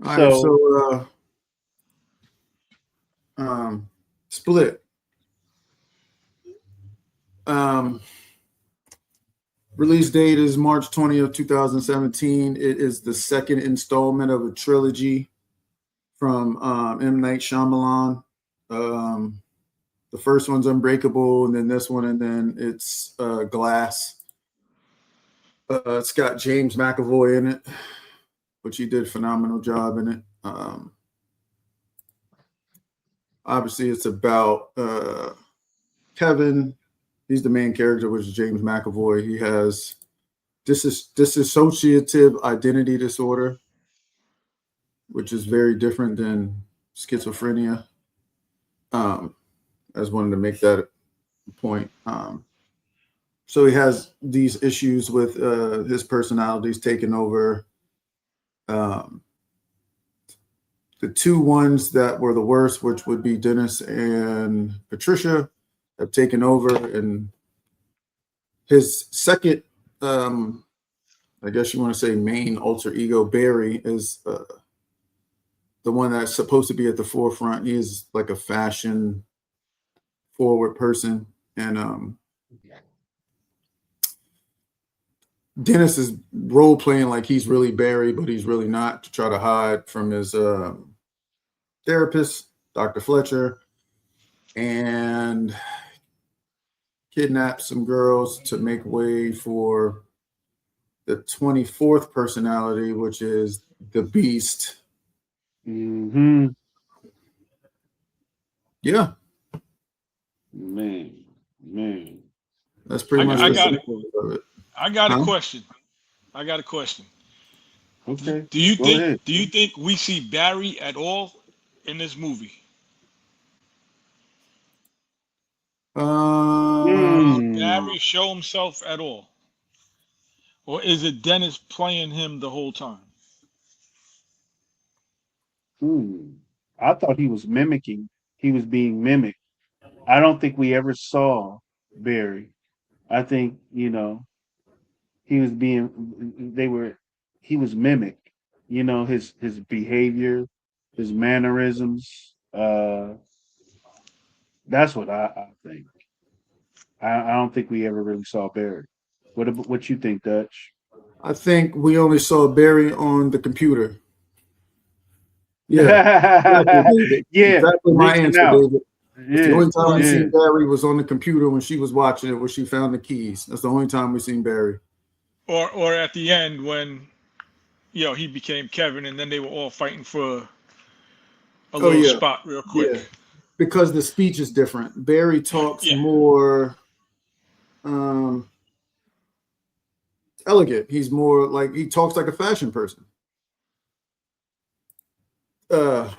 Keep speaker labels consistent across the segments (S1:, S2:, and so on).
S1: All right,
S2: So,
S1: so Split. Um, Release date is March 20th, 2017. It is the second installment of a trilogy from M. Night Shyamalan. Um, the first one's Unbreakable, and then this one, and then it's Glass. It's got James McAvoy in it, which he did a phenomenal job in it. Obviously, it's about Kevin. He's the main character, which is James McAvoy. He has dissociative identity disorder, which is very different than schizophrenia. Um, I just wanted to make that point. So he has these issues with his personalities taking over. Um, the two ones that were the worst, which would be Dennis and Patricia, have taken over, and his second, um, I guess you want to say, main alter ego, Barry, is the one that's supposed to be at the forefront. He is like a fashion forward person, and Dennis is role playing like he's really Barry, but he's really not, to try to hide from his therapist, Dr. Fletcher, and kidnap some girls to make way for the 24th personality, which is the Beast.
S2: hmm
S1: Yeah,
S2: man, man.
S1: that's pretty much
S3: I
S1: the
S3: got it.
S1: synopsis of it.
S3: I got a
S1: Huh?
S3: question. I got a question.
S2: Okay,
S3: Do you
S2: go
S3: think
S2: ahead.
S3: do you think we see Barry at all in this movie? Does
S1: Um,
S2: Hmm.
S3: Barry show himself at all? Or is it Dennis playing him the whole time?
S2: Hmm. I thought he was mimicking. He was being mimicked. I don't think we ever saw Barry. I think, he was being they were he was mimicked. His behavior, his mannerisms. That's what I think. I don't think we ever really saw Barry. What you think, Dutch?
S1: I think we only saw Barry on the computer. Yeah, exactly, David.
S2: Yeah,
S1: Exactly my
S2: reaching
S1: answer,
S2: out.
S1: David. That's the
S2: Yeah,
S1: only time we
S3: Right.
S2: yeah.
S1: seen Barry was on the computer when she was watching it, where she found the keys. That's the only time we seen Barry.
S3: Or at the end when he became Kevin and then they were all fighting for a
S1: Oh
S3: little
S1: yeah,
S3: spot real quick.
S1: yeah. Because the speech is different. Barry talks
S3: Yeah.
S1: more um, elegant. He's more like, he talks like a fashion person. Uh,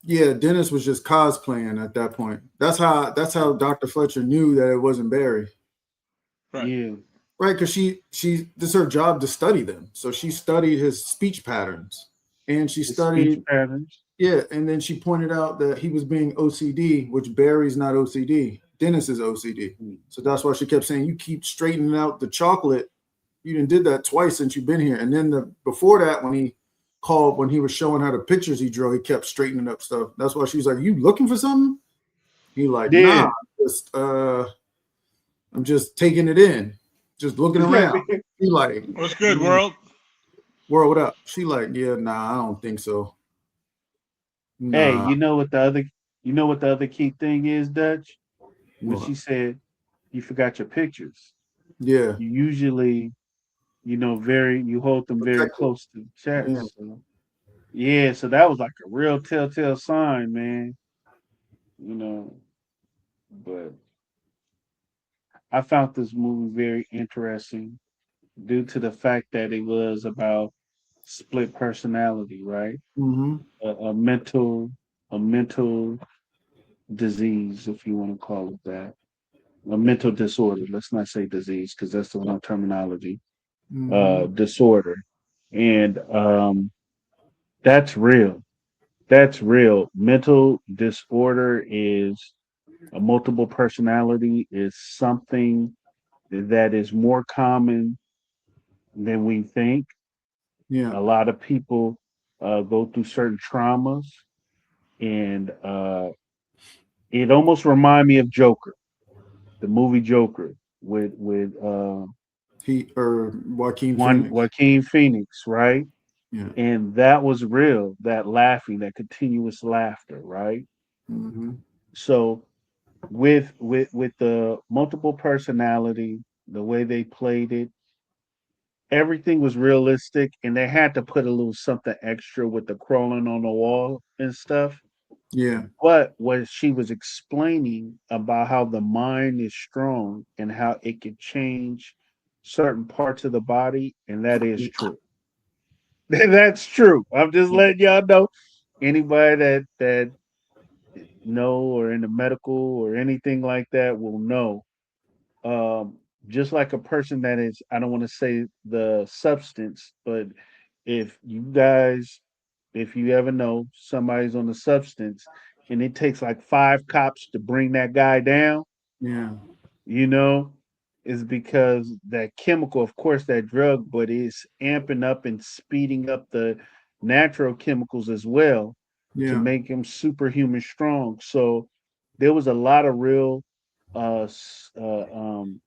S1: yeah, Dennis was just cosplaying at that point. That's how Dr. Fletcher knew that it wasn't Barry.
S3: Right.
S2: Yeah.
S1: Right, because she this is her job to study them. So she studied his speech patterns, and she
S2: His speech
S1: studied,
S2: patterns.
S1: yeah, and then she pointed out that he was being OCD, which Barry's not OCD. Dennis is OCD.
S2: Mm.
S1: So that's why she kept saying, "You keep straightening out the chocolate. You didn't did that twice since you've been here." And then the before that, when he was showing her the pictures he drew, he kept straightening up stuff. That's why she was like, "You looking for something?" He like, "Nah,
S2: Yeah.
S1: just I'm just taking it in, just looking around." He like,
S3: What's good,
S2: Mm.
S3: world?
S1: "World, what up?" She like, "Yeah, nah, I don't think so.
S2: Hey,
S1: Nah,
S2: you know what the other key thing is, Dutch? When
S1: what?
S2: she said you forgot your pictures.
S1: Yeah,
S2: You usually, you hold them very
S1: protected.
S2: close to the
S1: Yeah,
S2: chest. So yeah, so that was like a real telltale sign, man. You know, but I found this movie very interesting due to the fact that it was about split personality, right?
S1: mm-hmm.
S2: A mental disease, if you want to call it that, a mental disorder. Let's not say disease because that's the wrong terminology.
S1: Mm-hmm.
S2: Disorder, and that's real. That's real. Mental disorder is a multiple personality is something that is more common than we think.
S1: Yeah,
S2: A lot of people. go through certain traumas, and it almost reminded me of Joker, the movie Joker, with
S1: He or Joaquin
S2: one
S1: Phoenix.
S2: Joaquin Phoenix, right?
S1: Yeah.
S2: And that was real, that laughing, that continuous laughter, right?
S1: Hmm.
S2: So with the multiple personality, the way they played it, everything was realistic, and they had to put a little something extra with the crawling on the wall and stuff.
S1: Yeah.
S2: But what she was explaining about how the mind is strong and how it can change certain parts of the body, and that is true. That's true. I'm just letting y'all know. Anybody that know or in the medical or anything like that will know. Um, just like a person that is, I don't want to say the substance, but if you guys, if you ever know somebody's on the substance and it takes like 5 cops to bring that guy down,
S1: Yeah.
S2: you know, is because that chemical, of course, that drug, but it's amping up and speeding up the natural chemicals as well to
S1: Yeah.
S2: make him superhuman strong. So there was a lot of real uh, s- uh um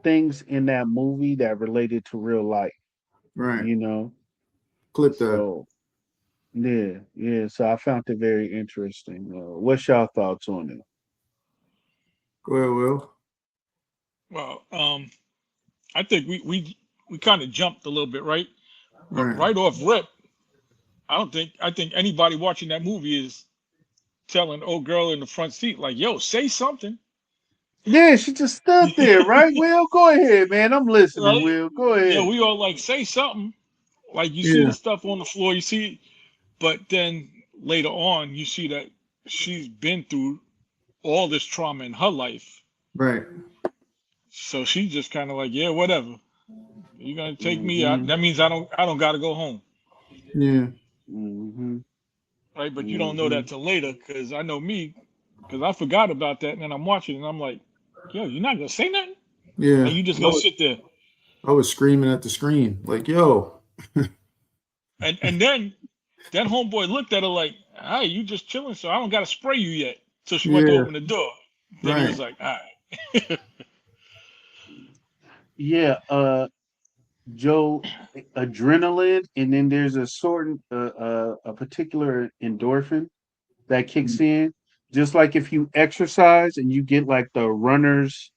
S2: things in that movie that related to real life,
S1: Right.
S2: you know.
S1: Clip that.
S2: So yeah, yeah. So I found it very interesting. What's y'all thoughts on it?
S1: Go ahead, Will.
S3: Well, I think we kind of jumped a little bit, right? But
S1: Right.
S3: right off rip, I think anybody watching that movie is telling old girl in the front seat like, "Yo, say something."
S2: Yeah, she just stood there, right? Will, go ahead, man. I'm listening.
S3: Right?
S2: Will, go
S3: Yeah,
S2: ahead.
S3: we all like say something. Like you see the
S1: Yeah.
S3: stuff on the floor, you see, but then later on, you see that she's been through all this trauma in her life.
S1: Right.
S3: So she's just kind of like, yeah, whatever. You're gonna take me out.
S2: Mm-hmm.
S3: That means I don't gotta go home,
S1: Yeah.
S2: Mm-hmm.
S3: right? But you don't know
S2: Mm-hmm.
S3: that till later, because I know me, because I forgot about that, and then I'm watching, and I'm like, yo, you're not gonna say nothing,
S1: Yeah.
S3: and you just gonna sit there,
S1: I was screaming at the screen like, "Yo."
S3: and then homeboy looked at her like, hey, you just chilling, so I don't gotta spray you yet. So she went to
S1: Yeah.
S3: open the door. Then he was
S1: Right.
S3: like, all right.
S2: Yeah, Joe, adrenaline, and then there's a certain a particular endorphin that kicks in. Just like if you exercise and you get like the runner's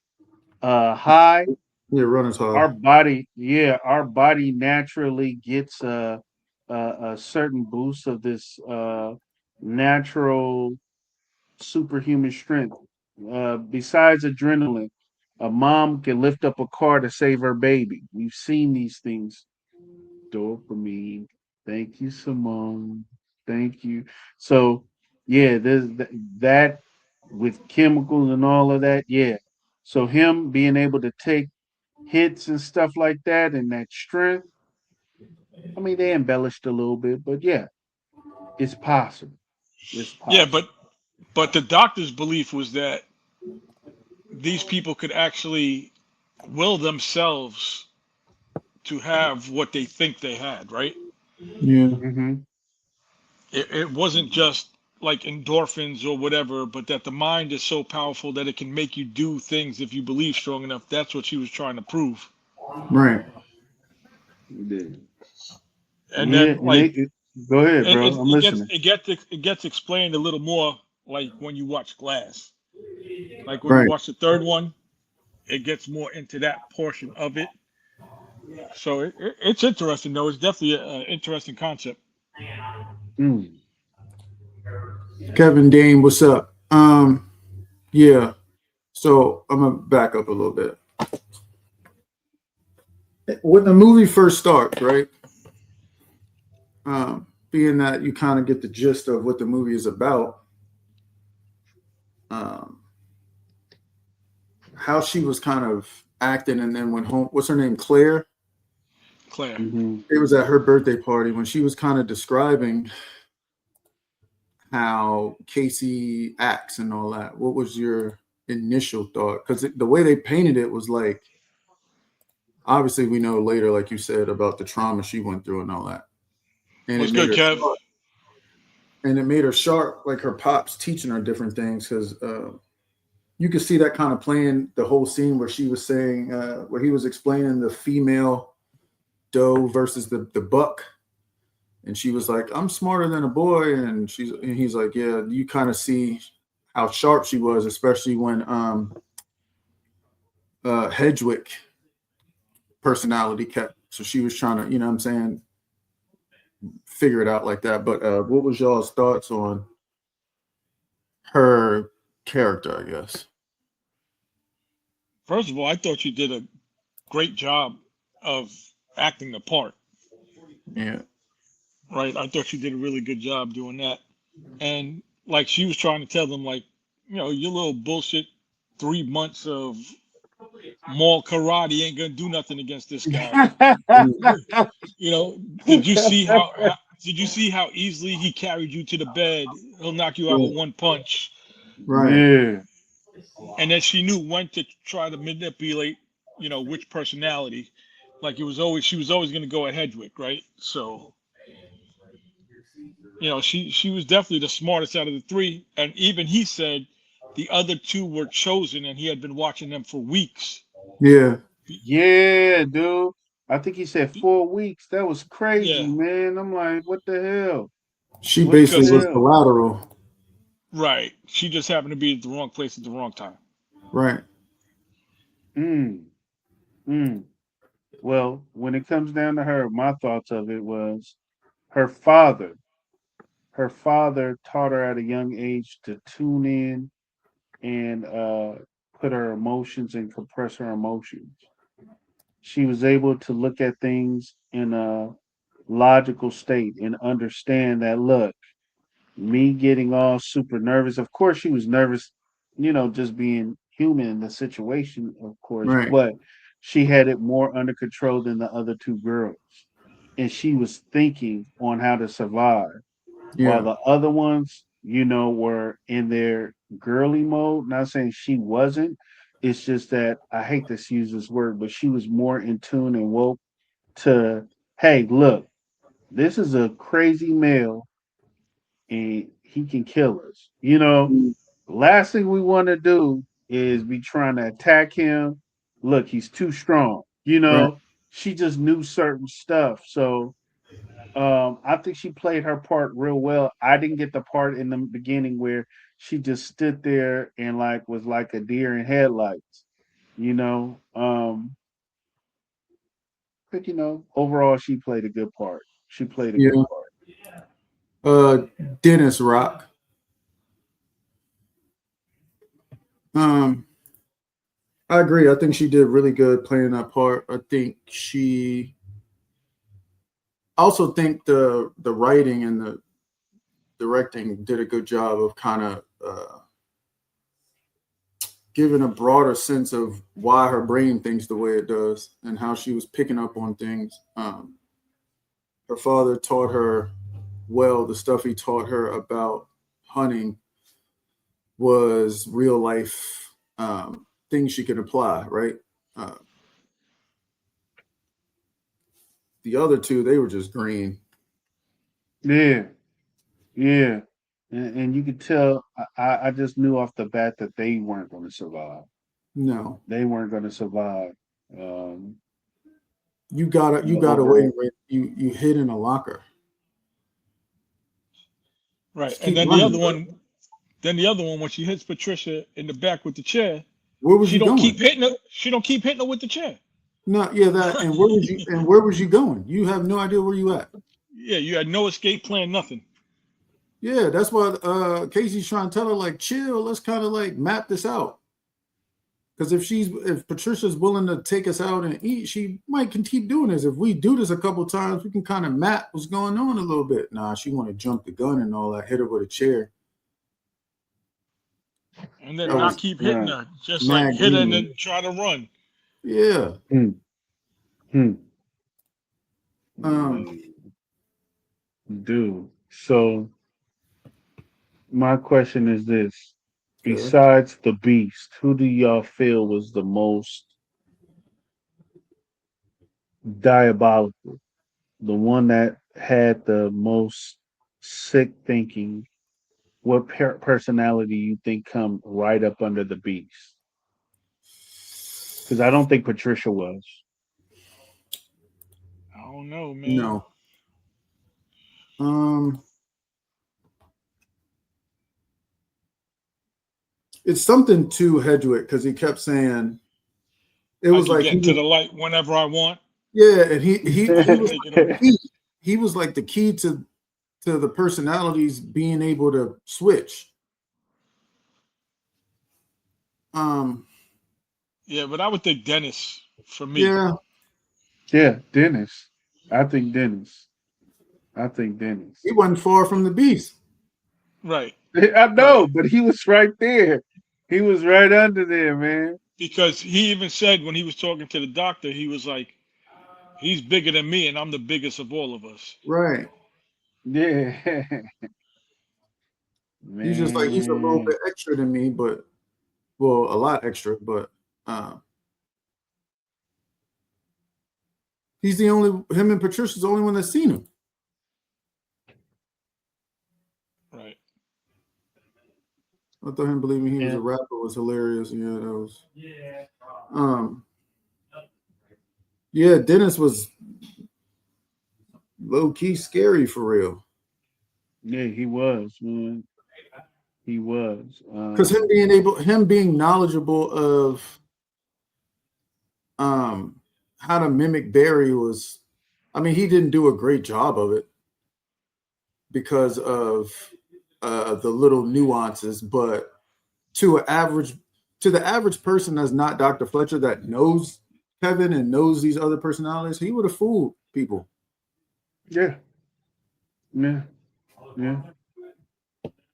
S2: high,
S1: Yeah. Runner's
S2: our
S1: high.
S2: body, yeah, our body naturally gets a certain boost of this natural superhuman strength. Besides adrenaline, a mom can lift up a car to save her baby. We've seen these things. Dopamine. Thank you, Simone. Thank you. So, yeah, there's that with chemicals and all of that. Yeah. So, him being able to take hits and stuff like that and that strength, I mean, they embellished a little bit, but yeah, it's possible. It's
S3: Yeah,
S2: possible.
S3: but the doctor's belief was that these people could actually will themselves to have what they think they had, right?
S1: Yeah.
S2: Mm-hmm.
S3: It wasn't just like endorphins or whatever, but that the mind is so powerful that it can make you do things if you believe strong enough. That's what she was trying to prove.
S1: Right.
S2: Yeah.
S3: And
S2: Yeah,
S3: then
S2: and
S3: like
S2: go ahead,
S3: it,
S2: bro.
S3: it,
S2: I'm
S3: it gets
S2: listening.
S3: it gets explained a little more like when you watch Glass. Like when you
S1: Right.
S3: watch the third one, it gets more into that portion of it. So it's interesting though. It's definitely an interesting concept.
S2: Mm.
S1: Kevin Dane, what's up? Yeah. So I'm gonna back up a little bit. When the movie first starts, right? Being that you kind of get the gist of what the movie is about, um, how she was kind of acting, and then went home. What's her name? Claire.
S3: Claire.
S2: Mm-hmm.
S1: It was at her birthday party when she was kind of describing how Casey acts and all that. What was your initial thought? Because the way they painted it was like, obviously, we know later, like you said, about the trauma she went through and all that. and
S3: What's
S1: it made
S3: good,
S1: her
S3: Kev?
S1: sharp. And it made her sharp, like her pops teaching her different things, because you could see that kind of playing the whole scene where she was saying, where he was explaining the female doe versus the buck, and she was like, "I'm smarter than a boy," and he's like, "Yeah." You kind of see how sharp she was, especially when Hedgewick personality kept. So she was trying to, what I'm saying, figure it out like that. But what was y'all's thoughts on her character, I guess?
S3: First of all, I thought you did a great job of acting the part.
S1: Yeah.
S3: Right? I thought you did a really good job doing that. And like she was trying to tell them, like, your little bullshit 3 months of mall karate ain't gonna do nothing against this guy. Did you see how easily he carried you to the bed? He'll knock you out
S1: Yeah.
S3: with one punch.
S1: Right.
S2: Yeah.
S3: And then she knew when to try to manipulate, which personality. Like she was always gonna go at Hedwig, right? So, she was definitely the smartest out of the three. And even he said the other two were chosen and he had been watching them for weeks.
S1: Yeah.
S2: Yeah, dude. I think he said 4 weeks. That was crazy,
S3: Yeah,
S2: man. I'm like, what the hell?
S1: She
S2: What
S1: basically
S3: because
S2: the
S1: was
S2: hell?
S1: collateral.
S3: right. She just happened to be at the wrong place at the wrong time.
S1: Right.
S2: Mm, mm. Well, when it comes down to her, my thoughts of it was her father. Her father taught her at a young age to tune in and put her emotions and compress her emotions. She was able to look at things in a logical state and understand that, look, me getting all super nervous. Of course, she was nervous, just being human in the situation, of course,
S1: Right.
S2: but she had it more under control than the other two girls. And she was thinking on how to survive, while
S1: Yeah.
S2: the other ones, were in their girly mode. Not saying she wasn't. It's just that I hate to use this word, but she was more in tune and woke to, hey, look, this is a crazy male and he can kill us. Last thing we want to do is be trying to attack him. Look, he's too strong.
S1: Right.
S2: She just knew certain stuff. So I think she played her part real well. I didn't get the part in the beginning where she just stood there and was like a deer in headlights, you know. But overall she played a good part. She played a good
S1: Yeah.
S2: part.
S1: Dennis Rock. Um, I agree. I think she did really good playing that part. I also think the writing and the directing did a good job of kind of giving a broader sense of why her brain thinks the way it does and how she was picking up on things. Her father taught her well. The stuff he taught her about hunting was real life things she could apply, right? Uh, the other two, they were just green.
S2: Yeah, yeah. And you could tell I just knew off the bat that they weren't going to survive.
S1: No,
S2: They weren't going to survive. Um,
S1: you got away
S2: Overall.
S1: with you hid in a locker.
S3: Right.
S1: Just
S3: And
S1: keep running, bro.
S3: then the other one, when she hits Patricia in the back with the chair,
S1: Where was
S3: she
S1: you
S3: don't keep
S1: going?
S3: hitting her. She don't keep hitting her with the chair.
S1: No, yeah, that. And where was you going? You have no idea where you at.
S3: Yeah, you had no escape plan, nothing.
S1: Yeah, that's why Casey's trying to tell her, like, chill. Let's kind of like map this out. Because if Patricia's willing to take us out and eat, she might can keep doing this. If we do this a couple times, we can kind of map what's going on a little bit. Nah, she want to jump the gun and all that. Hit her with a chair.
S3: And then
S1: That
S3: not
S1: was
S3: keep hitting
S2: right.
S3: her. Just like
S1: mad
S3: hit her and
S1: green.
S3: then try to run.
S1: Yeah.
S2: Hmm. Hmm.
S1: Um.
S2: Dude. So my question is this.
S1: Good.
S2: Besides the beast, who do y'all feel was the most diabolical? The one that had the most sick thinking? What personality you think come right up under the beast? Because I don't think Patricia was.
S3: I don't know, man.
S1: No. Um, it's something to Hedgewick because he kept saying it
S3: I
S1: was
S3: could
S1: like
S3: get
S1: he
S3: into
S1: was,
S3: the light whenever I want.
S1: yeah, and he was
S3: Take it
S1: like the
S3: away.
S1: key. He was like the key to the personalities being able to switch. Um,
S3: Yeah, but I would think Dennis for me.
S1: yeah,
S2: Yeah, Dennis. I think Dennis. I think
S1: he
S2: Dennis.
S1: wasn't far from the beast.
S3: Right,
S2: I know,
S3: right.
S2: but he was right there. He was right under there, man.
S3: Because he even said when he was talking to the doctor, he was like, he's bigger than me and I'm the biggest of all of us.
S1: Right.
S2: Yeah,
S1: He's just like he's a little
S2: man.
S1: bit extra than me, but well, a lot extra, but uh, he's the only him and Patricia's the only one that's seen him.
S3: Right.
S1: I thought him believing he was
S2: Yeah.
S1: a rapper was hilarious. Yeah, that was. Um, yeah, Dennis was low key scary for real.
S2: Yeah, he was, man. He was.
S1: Because him being knowledgeable of um how to mimic Barry was, I mean, he didn't do a great job of it because of the little nuances, but to the average person that's not Dr. Fletcher that knows Kevin and knows these other personalities, he would have fooled people.
S2: Yeah. Yeah. Yeah.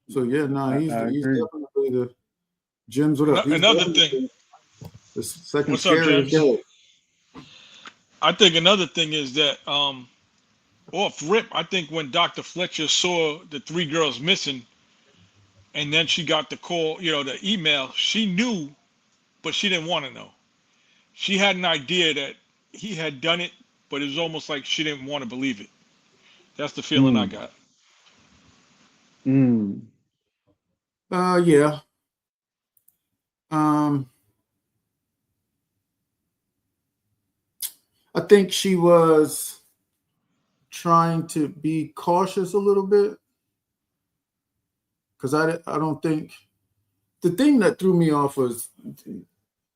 S1: So yeah, no, he's
S2: I
S1: he's
S2: agree.
S1: definitely the Jim's what up? He's
S3: Another thing.
S1: definitely the second
S3: What's up,
S1: scariest
S3: James?
S1: guy.
S3: I think another thing is that off rip, I think when Dr. Fletcher saw the three girls missing and then she got the call, the email, she knew, but she didn't want to know. She had an idea that he had done it, but it was almost like she didn't want to believe it. That's the feeling I
S2: Mm.
S3: got.
S2: Mm.
S1: Yeah. Um, I think she was trying to be cautious a little bit because I don't think the thing that threw me off was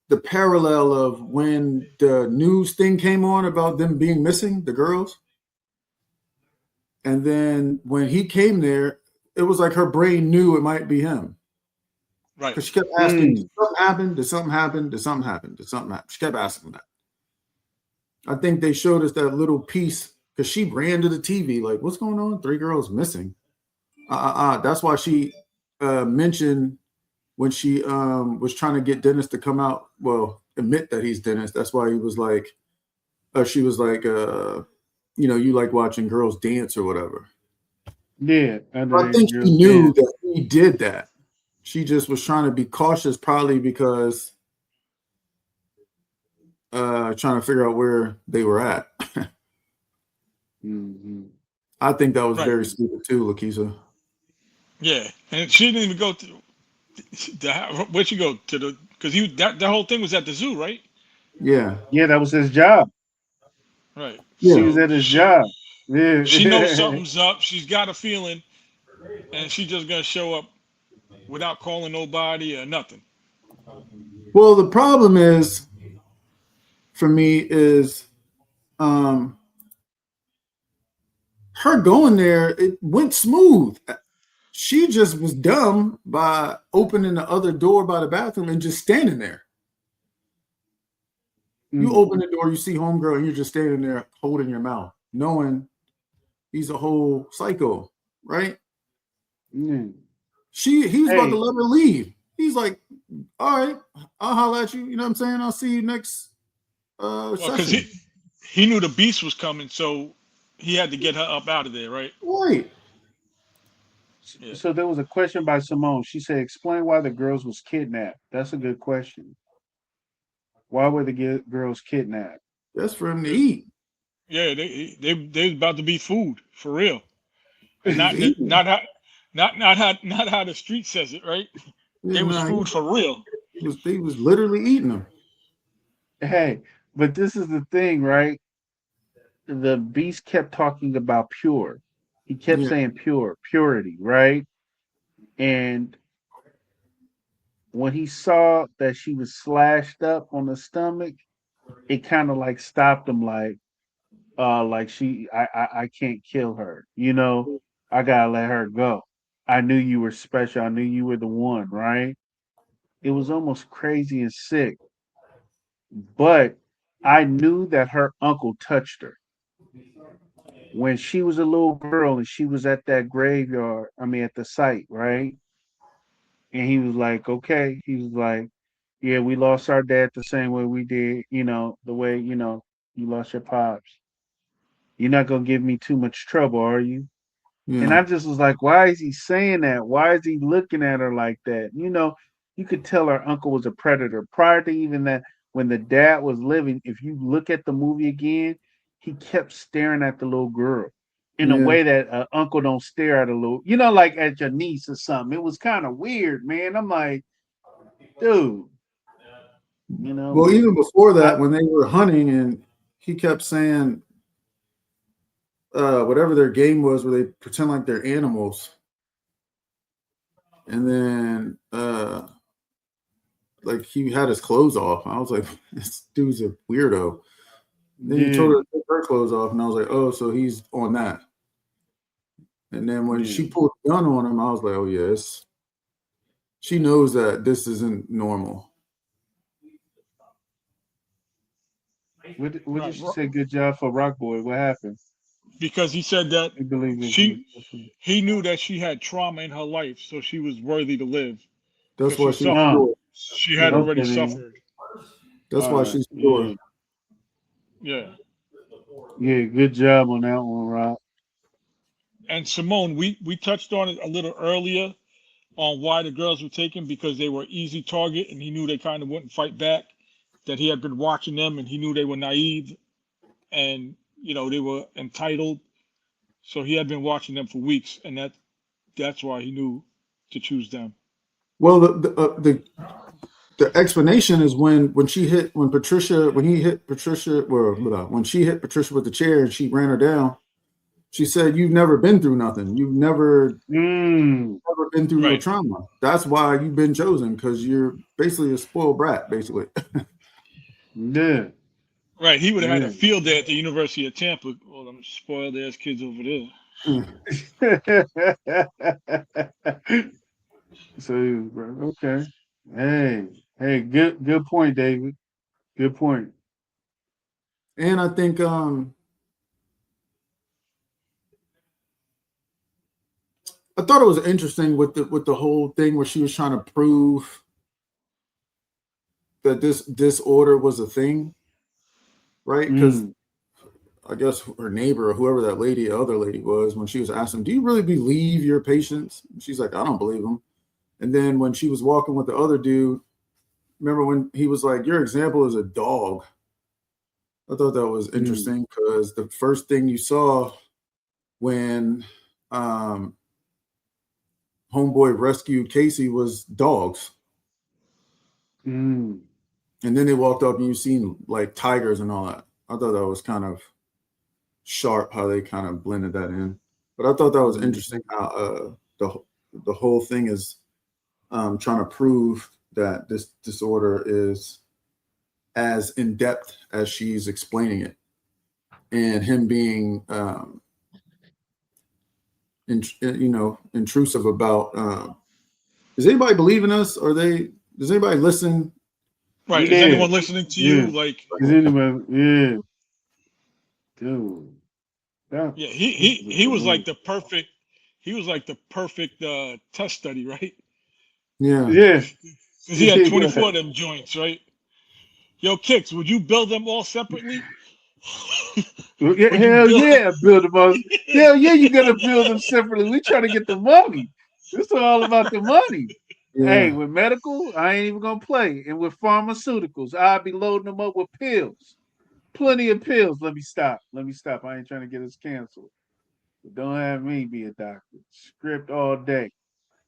S1: the parallel of when the news thing came on about them being missing, the girls. And then when he came there, it was like her brain knew it might be him.
S3: Right.
S1: Because she kept asking, did something happen? Did something happen? Did something happen? Did something happen? She kept asking that. I think they showed us that little piece because she ran to the TV like, what's going on? Three girls missing. That's why she mentioned when she was trying to get Dennis to come out, well, admit that he's Dennis. That's why he was like, she was like, you like watching girls dance or whatever.
S2: Yeah.
S1: I think she knew that he did that. She just was trying to be cautious, probably because trying to figure out where they were at.
S2: Mm-hmm.
S1: I think that was
S3: Right.
S1: very stupid too, Lakeisha.
S3: Yeah, and she didn't even go to where'd she go to the? Because that whole thing was at the zoo, right?
S1: Yeah.
S2: Yeah, that was his job.
S3: Right.
S2: She
S1: Yeah.
S2: was
S3: So
S2: at his job. Yeah.
S3: she knows something's up. She's got a feeling, and she's just gonna show up without calling nobody or nothing.
S1: Well, the problem is for me is her going there, it went smooth. She just was dumb by opening the other door by the bathroom and just standing there. You open the door, you see homegirl, and you're just standing there holding your mouth, knowing he's a whole psycho, right?
S2: Mm.
S1: He was about to
S2: Hey.
S1: let her leave. He's like, all right, I'll holler at you. You know what I'm saying? I'll see you next
S3: Because
S1: session.
S3: he knew the beast was coming, so he had to get her up out of there, right?
S1: Right.
S3: Yeah.
S2: So there was a question by Simone. She said, "Explain why the girls was kidnapped." That's a good question. Why were the girls kidnapped?
S1: That's for him to eat.
S3: Yeah, they was about to be food for real, and
S1: He was
S3: not
S1: eating them.
S3: not how the street says it, right?
S1: Yeah,
S3: They was
S1: nah,
S3: food for real.
S1: he was literally eating them.
S2: Hey, but this is the thing, right? The beast kept talking about pure. He kept
S1: Yeah,
S2: saying pure, purity, right? And when he saw that she was slashed up on the stomach, it kind of like stopped him, like I can't kill her, I gotta let her go. I knew you were special. I knew you were the one, right? It was almost crazy and sick, but I knew that her uncle touched her when she was a little girl and she was at that graveyard. I mean, at the site, right? And he was like, okay. He was like, yeah, we lost our dad the same way we did, the way, you lost your pops. You're not gonna give me too much trouble, are you? And
S1: yeah,
S2: I just was like, why is he saying that? Why is he looking at her like that? You could tell her uncle was a predator. Prior to even that, when the dad was living, if you look at the movie again, he kept staring at the little girl in a
S1: yeah.
S2: way that uncle don't stare at a little, like at your niece or something. It was kind of weird, man. I'm like, dude,
S1: Well,
S2: but
S1: even before
S2: I,
S1: that, when they were hunting, and he kept saying whatever their game was, where they pretend like they're animals, and then like he had his clothes off. I was like, this dude's a weirdo. Then he told
S2: yeah,
S1: her to take her clothes off, and I was like, oh, so he's on that. And then when
S2: yeah.
S1: she pulled the gun on him, I was like, oh yes, she knows that this isn't normal.
S2: What did
S3: Right,
S2: she say? Good job for Rock Boy. What happened?
S3: because he said that
S2: I believe
S3: she
S2: it.
S3: he knew that she had trauma in her life, so she was worthy to live
S1: That's
S3: because
S1: why
S3: she
S1: she's
S3: suffered.
S2: Oh,
S1: pure.
S3: She had
S1: Yeah,
S3: already
S2: okay then.
S3: suffered.
S1: that's
S2: All
S1: why
S2: right.
S1: she's pure.
S2: Yeah.
S3: Yeah.
S2: Yeah. Good job on that one, Rob.
S3: And Simone, we touched on it a little earlier on why the girls were taken because they were easy target and he knew they kind of wouldn't fight back. That he had been watching them and he knew they were naive and they were entitled. So he had been watching them for weeks, and that's why he knew to choose them.
S1: Well, the explanation is when he hit Patricia, well, when she hit Patricia with the chair and she ran her down. She said, "You've never been through nothing. You've
S2: Mm.
S1: never been through no
S3: Right.
S1: trauma. That's why you've been chosen because you're basically a spoiled brat, basically."
S2: Yeah.
S3: Right. He would have had a
S2: Yeah.
S3: field day at the University of Tampa. All them spoiled ass kids over there.
S2: So, bro, okay. Hey, hey, good point, David. Good point.
S1: And I think I thought it was interesting with the whole thing where she was trying to prove that this disorder was a thing, right? Because
S2: Mm.
S1: I guess her neighbor or whoever that other lady was, when she was asking, "Do you really believe your patients?" She's like, "I don't believe them." And then when she was walking with the other dude, remember when he was like, "Your example is a dog." I thought that was
S2: Mm.
S1: interesting because the first thing you saw when um, Homeboy rescued Casey was dogs.
S2: Mm.
S1: And then they walked up and you seen like tigers and all that. I thought that was kind of sharp how they kind of blended that in. But I thought that was
S2: Mm.
S1: interesting how the whole thing is trying to prove that this disorder is as in depth as she's explaining it, and him being intrusive about. Does anybody believe in us? Or they? Does anybody listen?
S3: Right. Is
S2: Yeah.
S3: anyone listening to
S2: Yeah.
S3: you? Like,
S2: Is anybody? Yeah. Dude. That
S3: yeah, he
S2: this
S3: he
S2: is a
S3: he
S2: good
S3: was
S2: one.
S3: like the perfect. He was like the perfect test study, right?
S1: Yeah.
S2: Yeah.
S3: Because he had
S2: Yeah. Go
S3: 24
S2: ahead.
S3: of them joints, right? Yo, Kicks, would you build them all separately?
S2: Well, yeah,
S3: Would you
S2: hell
S3: build?
S2: yeah, build them up. Hell yeah, you gotta build them separately. We trying to get the money. This is all about the money. Hey,
S1: Yeah.
S2: with medical, I ain't even gonna play. And with pharmaceuticals, I'll be loading them up with pills. plenty of pills. Let me stop. I ain't trying to get us canceled. But don't have me be a doctor. Script all day.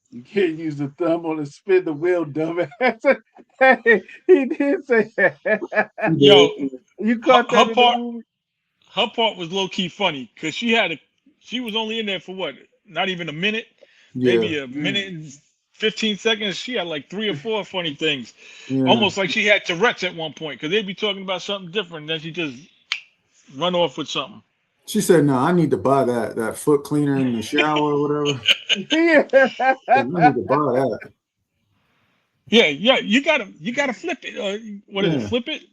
S2: You can't use the thumb on the spin the wheel, dumbass. Hey, he did say that.
S3: Yo,
S2: You
S3: her,
S2: caught that in the movie?
S3: her part was low key funny because she was only in there for what? Not even a minute,
S1: Yeah,
S3: maybe a minute and 15 seconds. She had like 3 or 4 funny things,
S1: yeah.
S3: almost like she had Tourette's at one point because they'd be talking about something different, then she just run off with something.
S1: She said, "No, I need to buy that foot cleaner in the shower or whatever.
S2: Yeah.
S1: I need to buy that."
S3: Yeah, you gotta flip it. What is it?
S1: Yeah,
S3: Flip it?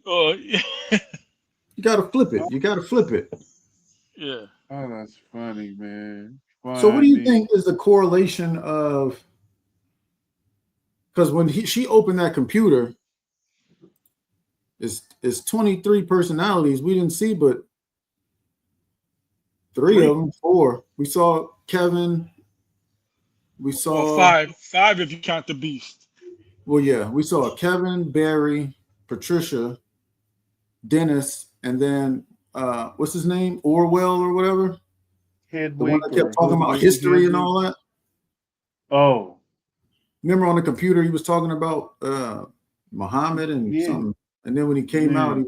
S1: you got to flip it. You got to flip it.
S3: Yeah.
S2: Oh, that's funny, man.
S1: So, what do you
S2: Funny.
S1: think is the correlation of? Because when she opened that computer, it's 23 personalities. We didn't see but three
S3: Three.
S1: of them, four. We saw Kevin. We
S3: Well,
S1: saw
S3: five if you count the beast.
S1: well, yeah, we saw Kevin, Barry, Patricia, Dennis, and then what's his name? Orwell or whatever. The one
S2: Hedwig
S1: that kept
S2: or
S1: talking about
S2: Hoodwig,
S1: history and
S2: Hedwig.
S1: all that.
S2: Oh,
S1: Remember on the computer he was talking about Muhammad and
S2: yeah.
S1: something. And then when he came out,
S2: Yeah.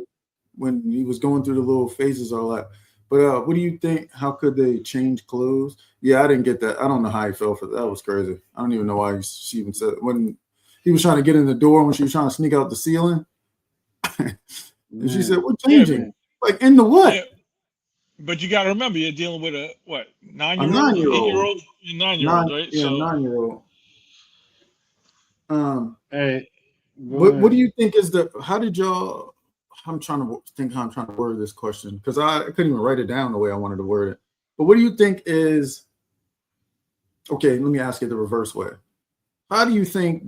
S1: when he was going through the little phases, all that. But what do you think? How could they change clothes? Yeah, I didn't get that. I don't know how he fell for that. That was crazy. I don't even know why she even said it. When he was trying to get in the door, when she was trying to sneak out the ceiling, and she said, "We're
S3: Yeah,
S1: changing." Like in the
S3: yeah.
S1: what?
S3: But you gotta remember you're dealing with a what,
S1: A
S3: 9-year-old,
S1: 9-year-old.
S3: 8-year-old, 9-year-old, right?
S1: Yeah,
S3: So
S1: 9-year-old.
S2: Hey, go
S1: What do
S2: ahead.
S1: you think is the? How did y'all? I'm trying to think how I'm trying to word this question because I couldn't even write it down the way I wanted to word it. But what do you think is? Okay, let me ask it the reverse way. How do you think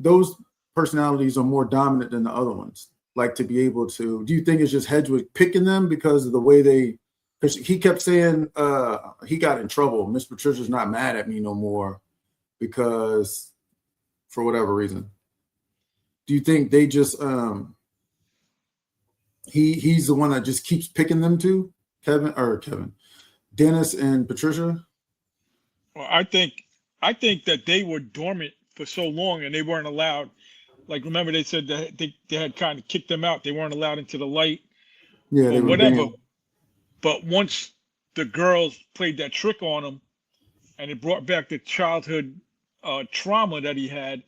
S1: those personalities are more dominant than the other ones? Like to be able to? Do you think it's just Hedwig picking them because of the way they? Because he kept saying he got in trouble. Miss Patricia's not mad at me no more because for whatever reason. Do you think they just he's the one that just keeps picking them to Kevin, Dennis and Patricia?
S3: well, I think that they were dormant for so long and they weren't allowed. Like remember they said that they had kind of kicked them out. They weren't allowed into the light
S1: Yeah, they
S3: or
S1: were
S3: whatever.
S1: banned.
S3: But once the girls played that trick on him and it brought back the childhood trauma that he had,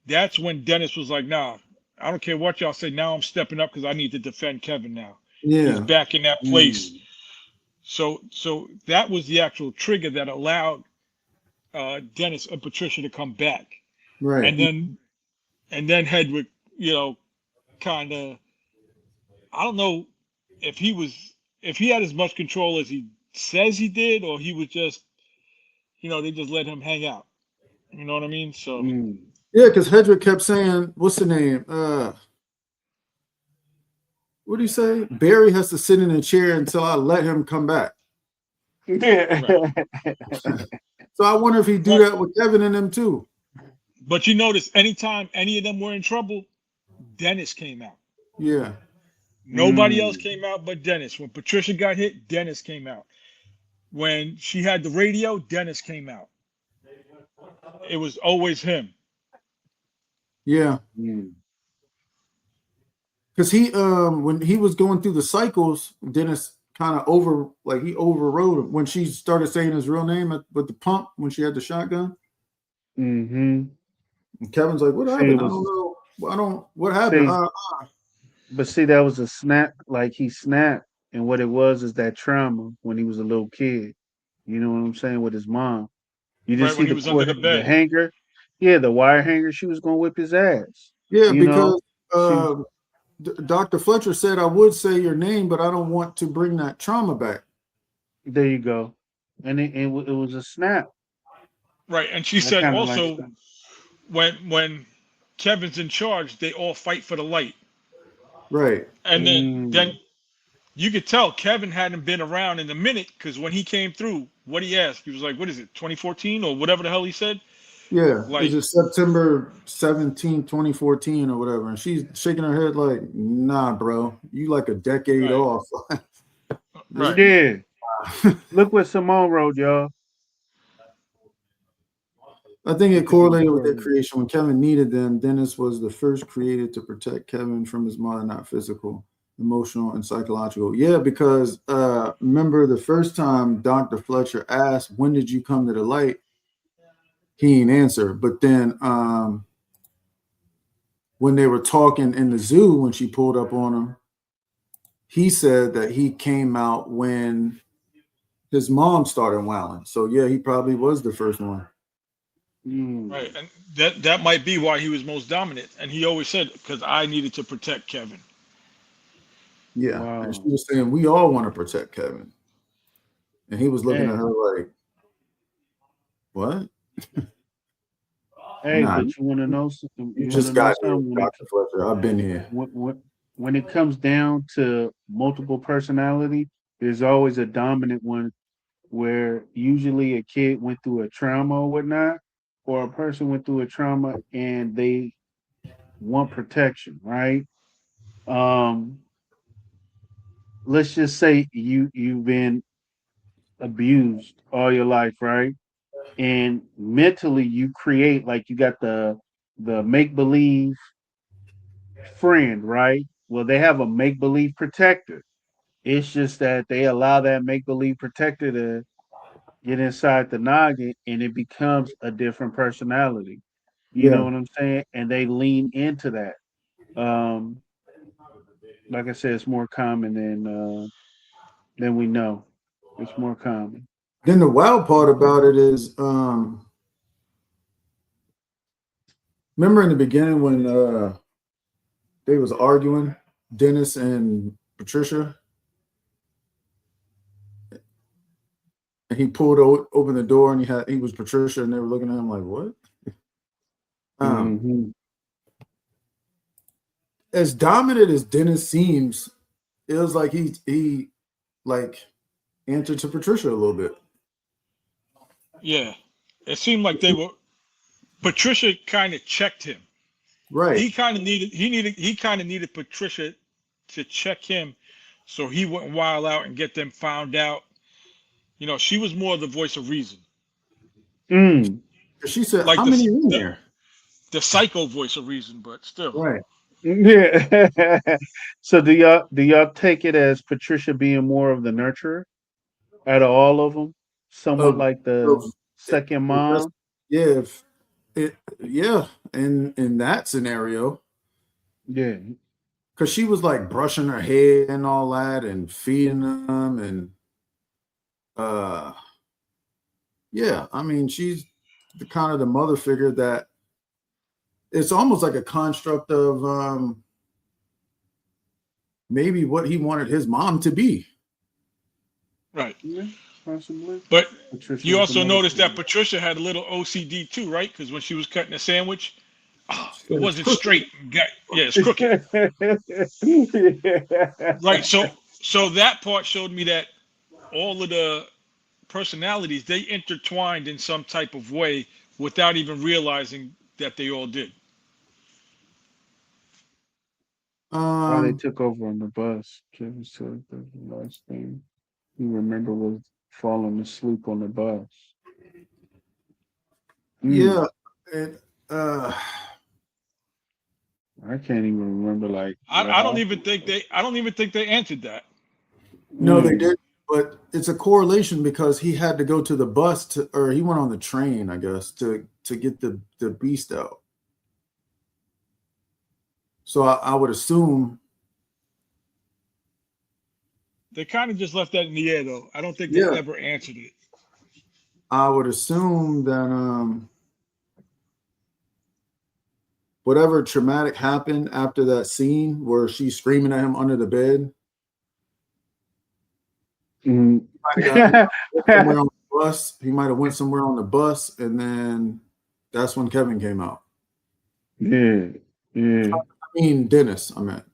S3: that's when Dennis was like, nah, I don't care what y'all say. Now I'm stepping up because I need to defend Kevin now. He's
S1: Yeah,
S3: back in that place.
S2: Mm.
S3: So that was the actual trigger that allowed Dennis and Patricia to come back.
S1: right.
S3: And then Hedwig, you know, kind of, I don't know if he had as much control as he says he did, or he was just, they just let him hang out. You know what I mean? So
S2: Mm.
S1: Yeah, because Hedrick kept saying, "What's the name? What do you say? Barry has to sit in a chair until I let him come back."
S3: right,
S1: So I wonder if he do
S3: right.
S1: that with Kevin and them too.
S3: But you notice anytime any of them were in trouble, Dennis came out.
S1: Yeah,
S3: Nobody else
S2: Mm.
S3: came out but Dennis. When Patricia got hit, Dennis came out. When she had the radio, Dennis came out. It was always him.
S1: yeah.
S2: Mm.
S1: Because he when he was going through the cycles, Dennis kind of he overrode him when she started saying his real name with the pump when she had the shotgun.
S2: Mm-hmm.
S1: And Kevin's like, "What
S2: See, it
S1: happened? I don't
S2: was
S1: know. I don't. What happened?"
S2: see, but see, that was a snap. Like he snapped, and what it was is that trauma when he was a little kid. You know what I'm saying with his mom. You didn't
S3: Right
S2: see
S3: when he
S2: the
S3: was under
S2: cord,
S3: the
S2: the
S3: bed.
S2: hanger. Yeah, the wire hanger. She was gonna whip his ass.
S1: Yeah,
S2: You know,
S1: because
S2: she was.
S1: Dr. Fletcher said I would say your name, but I don't want to bring that trauma back.
S2: There you go. And it was a snap.
S3: Right, and she
S2: That
S3: said
S2: kind of like
S3: also
S2: stuff.
S3: when Kevin's in charge, they all fight for the light.
S1: Right.
S3: And then
S2: Mm.
S3: you could tell Kevin hadn't been around in a minute because when he came through, what he asked, he was like, "What is it, 2014 or whatever the hell he said?"
S1: Yeah,
S3: Like,
S1: is it September 17, 2014 or whatever? And she's shaking her head like, nah, bro, you like a decade
S3: right,
S1: off. This,
S3: right.
S2: Yeah. Look what Simone wrote, y'all.
S1: I think it
S2: Look at these
S1: correlated with their
S2: brothers.
S1: creation. When Kevin needed them, Dennis was the first created to protect Kevin from his mother, not physical, emotional, and psychological. Yeah, because remember the first time Dr. Fletcher asked, when did you come to the light? He didn't answer. But then when they were talking in the zoo, when she pulled up on him, he said that he came out when his mom started wowing. So yeah, he probably was the first one.
S3: Right, and that might be why he was most dominant. And he always said, "Because I needed to protect Kevin."
S1: Yeah. And she
S2: Wow.
S1: was saying, we all want to protect Kevin. And he was looking at
S2: Hey,
S1: her like, what?
S2: hey,
S1: Nah,
S2: but you want to know something?
S1: you
S2: You want to
S1: just
S2: know
S1: got here,
S2: something?
S1: Dr. Fletcher. I've been here.
S2: When it comes down to multiple personality, there's always a dominant one where usually a kid went through a trauma or whatnot, or a person went through a trauma and they want protection, right? Um, let's just say you've been abused all your life, right? And mentally you create like you got the make believe friend, right? Well, they have a make believe protector. It's just that they allow that make believe protector to get inside the noggin and it becomes a different personality. You know
S1: Yeah.
S2: what I'm saying? And they lean into that. Um, like I said, it's more common than we know. It's more common.
S1: Then the wild part about it is, remember in the beginning when they was arguing, Dennis and Patricia, and he pulled open the door and he was Patricia and they were looking at him like, what? Um,
S2: Hmm.
S1: as dominant as Dennis seems, it was like he like answered to Patricia a little bit.
S3: Yeah, it seemed like they were. Patricia kind of checked him.
S1: Right.
S3: He kind of needed Patricia to check him, so he wouldn't wild out and get them found out. She was more the voice of reason,
S2: Mm.
S1: She said,
S3: like
S1: how many are in there?
S3: the psycho voice of reason, but still.
S1: Right.
S2: Yeah. So do y'all take it as Patricia being more of the nurturer out of all of them, somewhat
S1: Of,
S2: like
S1: of
S2: the second
S1: just,
S2: mom?
S1: yeah, yeah, in that scenario,
S2: Yeah.
S1: because she was like brushing her hair and all that and feeding them and uh yeah, I mean she's the kind of the mother figure that it's almost like a construct of maybe what he wanted his mom to be.
S3: Right.
S2: Yeah, possibly.
S3: But
S2: Patricia
S3: you
S2: was the
S3: also
S2: mother
S3: noticed that
S2: figure.
S3: Patricia had a little OCD too, right? Because when she was cutting a sandwich, it
S1: It's
S3: wasn't
S1: crooked.
S3: straight. Yeah, it's crooked. Right. So that part showed me that all of the personalities they intertwined in some type of way without even realizing that they all did.
S2: Why they
S1: Um,
S2: took over on the bus. Kevin said the last thing he remember was falling asleep on the bus.
S1: yeah,
S2: Mm.
S1: and uh,
S2: I can't even remember like what
S3: I don't even
S2: happened.
S3: think they answered that.
S1: no, they
S2: Mm.
S1: did, but it's a correlation because he had to go to the bus to, or he went on the train, I guess, to get the beast out. So I would assume,
S3: They kind of just left that in the air, though. I don't think they
S1: yeah,
S3: ever answered it.
S1: I would assume that whatever traumatic happened after that scene where she's screaming at him under the bed,
S2: Mm.
S1: he might have got somewhere on the bus. He might have went somewhere on the bus, and then that's when Kevin came out.
S2: Yeah, yeah.
S1: I mean, Dennis, I meant.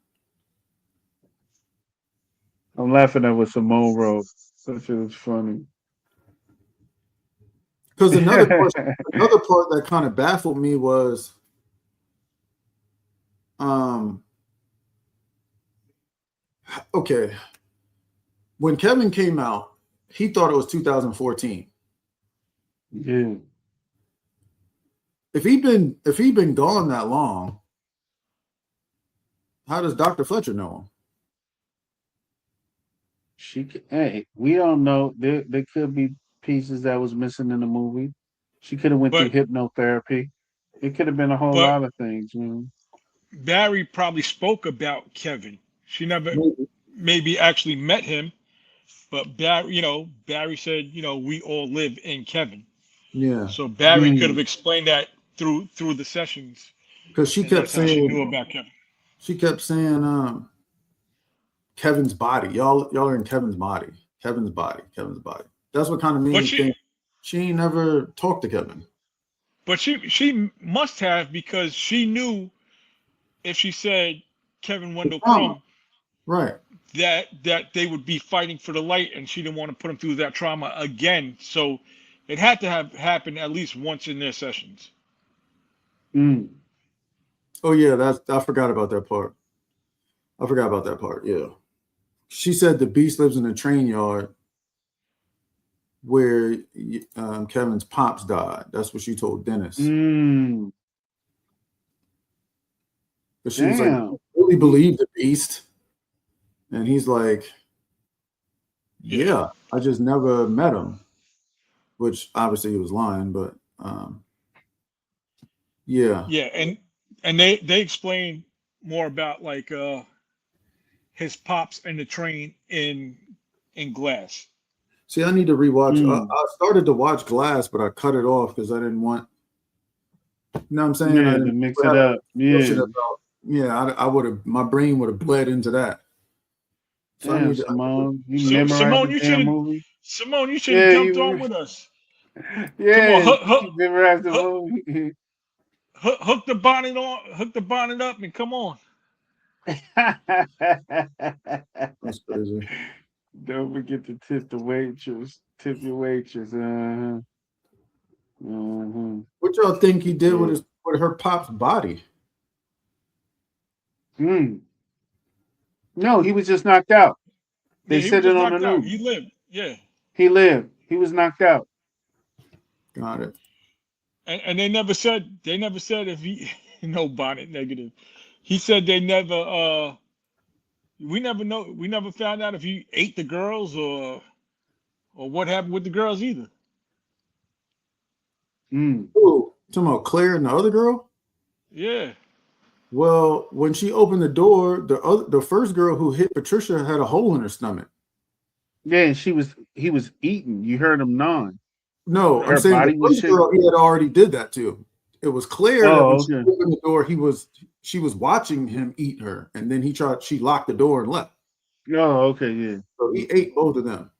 S2: I'm laughing at what Simone wrote. That shit was funny.
S1: Because another part that kind of baffled me was, okay, when Kevin came out, he thought it was 2014.
S2: Yeah.
S1: If he been gone that long, how does Dr. Fletcher know him?
S2: Hey, we don't know. There could be pieces that was missing in the movie. She could have went through
S3: But
S2: hypnotherapy. It could have been a whole
S3: but
S2: lot of things, man.
S3: Barry probably spoke about Kevin. She never
S1: Maybe.
S3: maybe actually met him, but Barry said, we all live in Kevin.
S1: Yeah,
S3: So Barry could have
S2: Mm.
S3: explained that through the sessions,
S1: because
S3: and that's how she knew about Kevin.
S1: Kevin's body. Y'all are in Kevin's body. Kevin's body. That's what kind of made
S3: But
S1: me think she ain't never talked to Kevin.
S3: she must have, because she knew if she said Kevin
S1: The
S3: Wendell
S1: trauma.
S3: Crumb,
S1: Right.
S3: that they would be fighting for the light, and she didn't want to put him through that trauma again. So it had to have happened at least once in their sessions.
S2: Mm.
S1: Oh yeah, I forgot about that part. Yeah. She said the beast lives in the train yard where Kevin's pops died. That's what she told Dennis.
S2: Mm.
S1: But she was like,
S2: Damn.
S1: really believe the beast? And he's like, yeah, I just never met him. Which obviously he was lying, but yeah.
S3: Yeah, and they explain more about like his pops and the train in Glass.
S1: See, I need to rewatch.
S2: Mm.
S1: I started to watch Glass, but I cut it off because I didn't want. You know what I'm saying?
S2: Yeah,
S1: I
S2: to
S1: didn't
S2: mix
S1: have
S2: it up.
S1: bullshit
S2: Yeah.
S1: about. Yeah, I would have. My brain would have bled into that. So
S2: Damn,
S1: I need to.
S2: Simone, you
S3: So
S2: memorized the damn movie.
S3: Simone, you should have
S2: Yeah,
S3: jumped on
S2: you.
S3: with us. Come on,
S2: Yeah,
S3: hook
S2: you memorized the
S3: hook
S2: movie.
S3: hook the bonnet on, hook the bonnet up, and come on.
S1: That's crazy.
S2: Don't forget to tip the waitress. Tip your waitress. Uh-huh. Uh-huh.
S1: What y'all think he did
S2: Yeah.
S1: with her pop's body?
S2: Mm. No, he was just knocked out.
S3: Yeah,
S2: They
S3: he was
S2: said it
S3: just
S2: on the
S3: knocked out.
S2: news.
S3: He lived. Yeah,
S2: He lived. He was knocked out.
S1: Got it.
S3: and they never said if he no bonnet negative. He said they never we never found out if he ate the girls or what happened with the girls either.
S2: Mm.
S1: Ooh, talking about Claire and the other girl?
S3: Yeah.
S1: Well, when she opened the door, the first girl who hit Patricia had a hole in her stomach.
S2: Yeah, and he was eating. You heard him gnawing.
S1: No, I'm
S2: Her
S1: saying the
S2: body was
S1: first
S2: shaking.
S1: girl he had already did that to. It was Claire that when
S2: Oh,
S1: she
S2: okay.
S1: opened the door, she was watching him eat her, and then she locked the door and left.
S2: Oh, okay, yeah.
S1: So he ate both of them.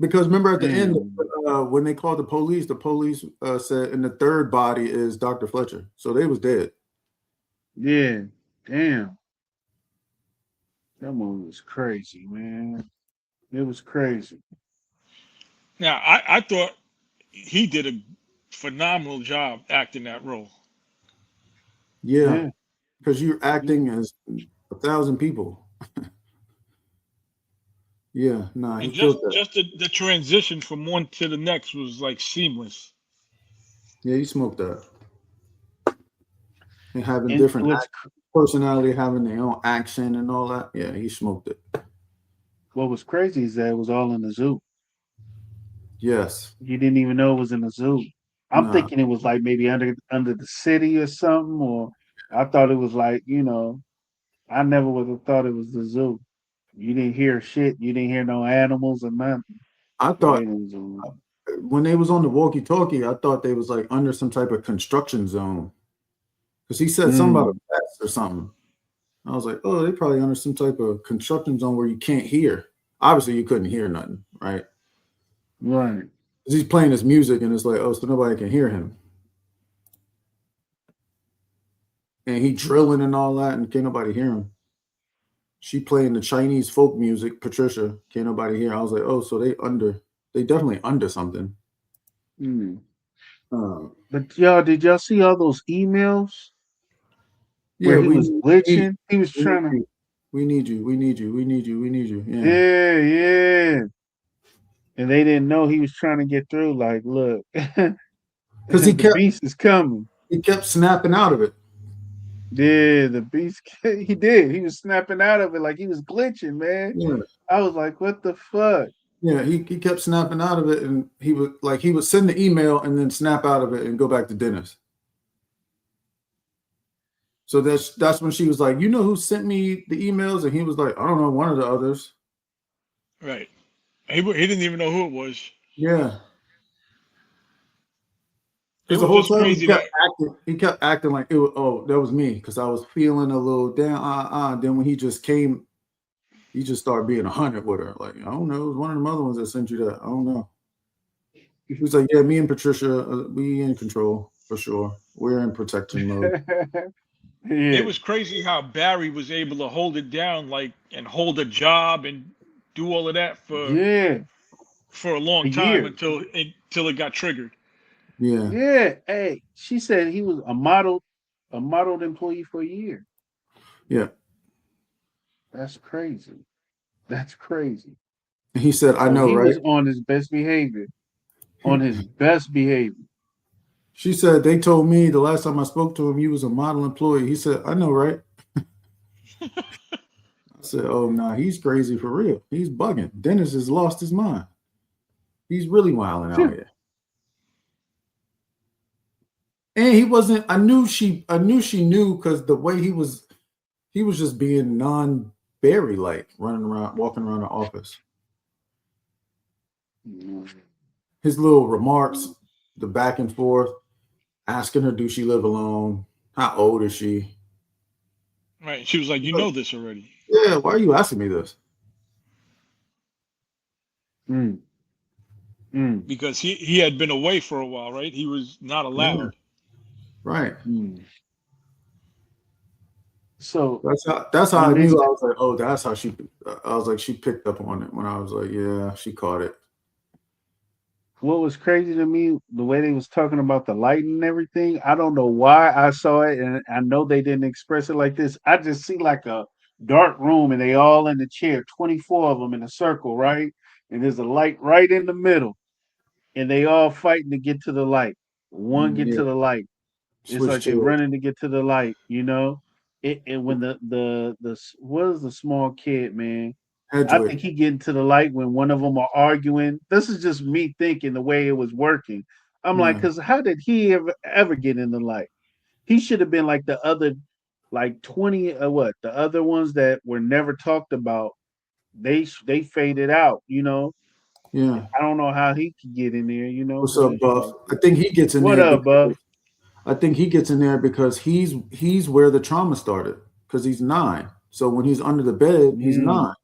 S1: Because remember at the end,
S2: Damn.
S1: when they called the police said, and the third body is Dr. Fletcher. So they was dead.
S2: Yeah. Damn. That movie was crazy, man. It was crazy.
S3: Now I thought he did a phenomenal job acting that role.
S1: Yeah,
S2: Yeah.
S1: because you're acting as 1,000 people. Yeah, nah, he
S3: And
S1: killed
S3: just
S1: that.
S3: just the transition from one to the next was like seamless.
S1: Yeah, he smoked that. And having
S2: And
S1: different personality, having their own accent and all that. Yeah, he smoked it.
S2: what was crazy is that it was all in the zoo.
S1: Yes.
S2: You didn't even know it was in the zoo. I'm
S1: Nah.
S2: thinking it was like maybe under the city or something, or I thought it was like, I never would have thought it was the zoo. You didn't hear shit. You didn't hear no animals or nothing.
S1: I
S2: Right
S1: thought
S2: in the zoo.
S1: when they was on the walkie-talkie, I thought they was like under some type of construction zone. Because he said something about a
S2: Mm,
S1: fence or something. I was like, oh, they probably under some type of construction zone where you can't hear. Obviously, you couldn't hear nothing, right?
S2: right.
S1: 'Cause he's playing his music and it's like, oh, so nobody can hear him. And he drilling and all that, and can't nobody hear him. She playing the Chinese folk music, Patricia, can't nobody hear. I was like, oh, so they definitely under something.
S2: Mm. But y'all, did y'all see all those emails where
S1: Yeah,
S2: he was
S1: need,
S2: glitching? He was
S1: we need
S2: trying to,
S1: you. We need you. We need you. We need you. We need you. Yeah.
S2: yeah, yeah. And they didn't know he was trying to get through. Like, look,
S1: Because he
S2: the
S1: kept
S2: beast is coming.
S1: he kept snapping out of it.
S2: Yeah, the beast. He did. He was snapping out of it like he was glitching, man.
S1: Yeah.
S2: I was like, what the fuck?
S1: Yeah, he kept snapping out of it, and he would send the email and then snap out of it and go back to Dennis. So that's when she was like, "You know who sent me the emails?" And he was like, "I don't know, one of the others."
S3: Right. He didn't even know who it was.
S1: Yeah,
S3: It
S1: because the
S3: was
S1: whole
S3: just
S1: time
S3: crazy that
S1: he kept acting like it was, oh, that was me, because I was feeling a little down. Then when he just came, he just started being 100 with her. Like, I don't know, it was one of the other ones that sent you that. I don't know. He was like, "Yeah, me and Patricia, we in control for sure. We're in protection mode."
S3: it
S2: Yeah,
S3: was crazy how Barry was able to hold it down, like, and hold a job and do all of that
S2: yeah.
S3: for a long
S2: A
S3: time
S2: year.
S3: until it got triggered.
S1: Yeah,
S2: Yeah. Hey, she said he was a modeled employee for a year.
S1: yeah.
S2: That's crazy. That's crazy.
S1: And he said, "I
S2: So
S1: know,
S2: he
S1: right?"
S2: was on his best behavior. On his best behavior.
S1: She said, "They told me the last time I spoke to him, you was a model employee." He said, "I know, right?" I said, "Oh, nah, he's crazy for real. He's bugging. Dennis has lost his mind. He's really wilding out
S2: Phew.
S1: here." And he wasn't. I knew she knew, because the way he was just being non-Barry like, running around, walking around the office. His little remarks, the back and forth, asking her, "Do she live alone? How old is she?"
S3: Right. She was like, "You know this already,"
S1: Yeah, why are you asking me this?
S2: Mm, mm,
S3: because he had been away for a while, right? He was not
S1: Yeah,
S3: allowed.
S1: right.
S2: mm. So
S1: That's how I
S2: when they
S1: knew. I was like, oh, that's how she. I was like, she picked up on it when I was like, yeah, she caught it.
S2: what was crazy to me, the way they was talking about the light and everything, I don't know why I saw it, and I know they didn't express it like this. I just see like a dark room, and they all in the chair, 24 of them in a circle, right? And there's a light right in the middle, and they all fighting to get to the light. One get to
S1: Yeah,
S2: the light. It's
S1: switch
S2: like they
S1: chairs.
S2: running to get to the light, you know. And when what is the small kid, man? I
S1: Hedgewick.
S2: think he get into the light when one of them are arguing. This is just me thinking the way it was working. I'm like,
S1: Yeah,
S2: because how did he ever get in the light? He should have been like the other, like 20, what the other ones that were never talked about. They faded out, you know.
S1: yeah.
S2: I don't know how he could get in there, you know.
S1: What's
S2: But
S1: up, Buff? I think he gets in
S2: what
S1: there
S2: up, bub?
S1: because he's where the trauma started, because he's 9. So when he's under the bed, he's
S2: Mm.
S1: 9.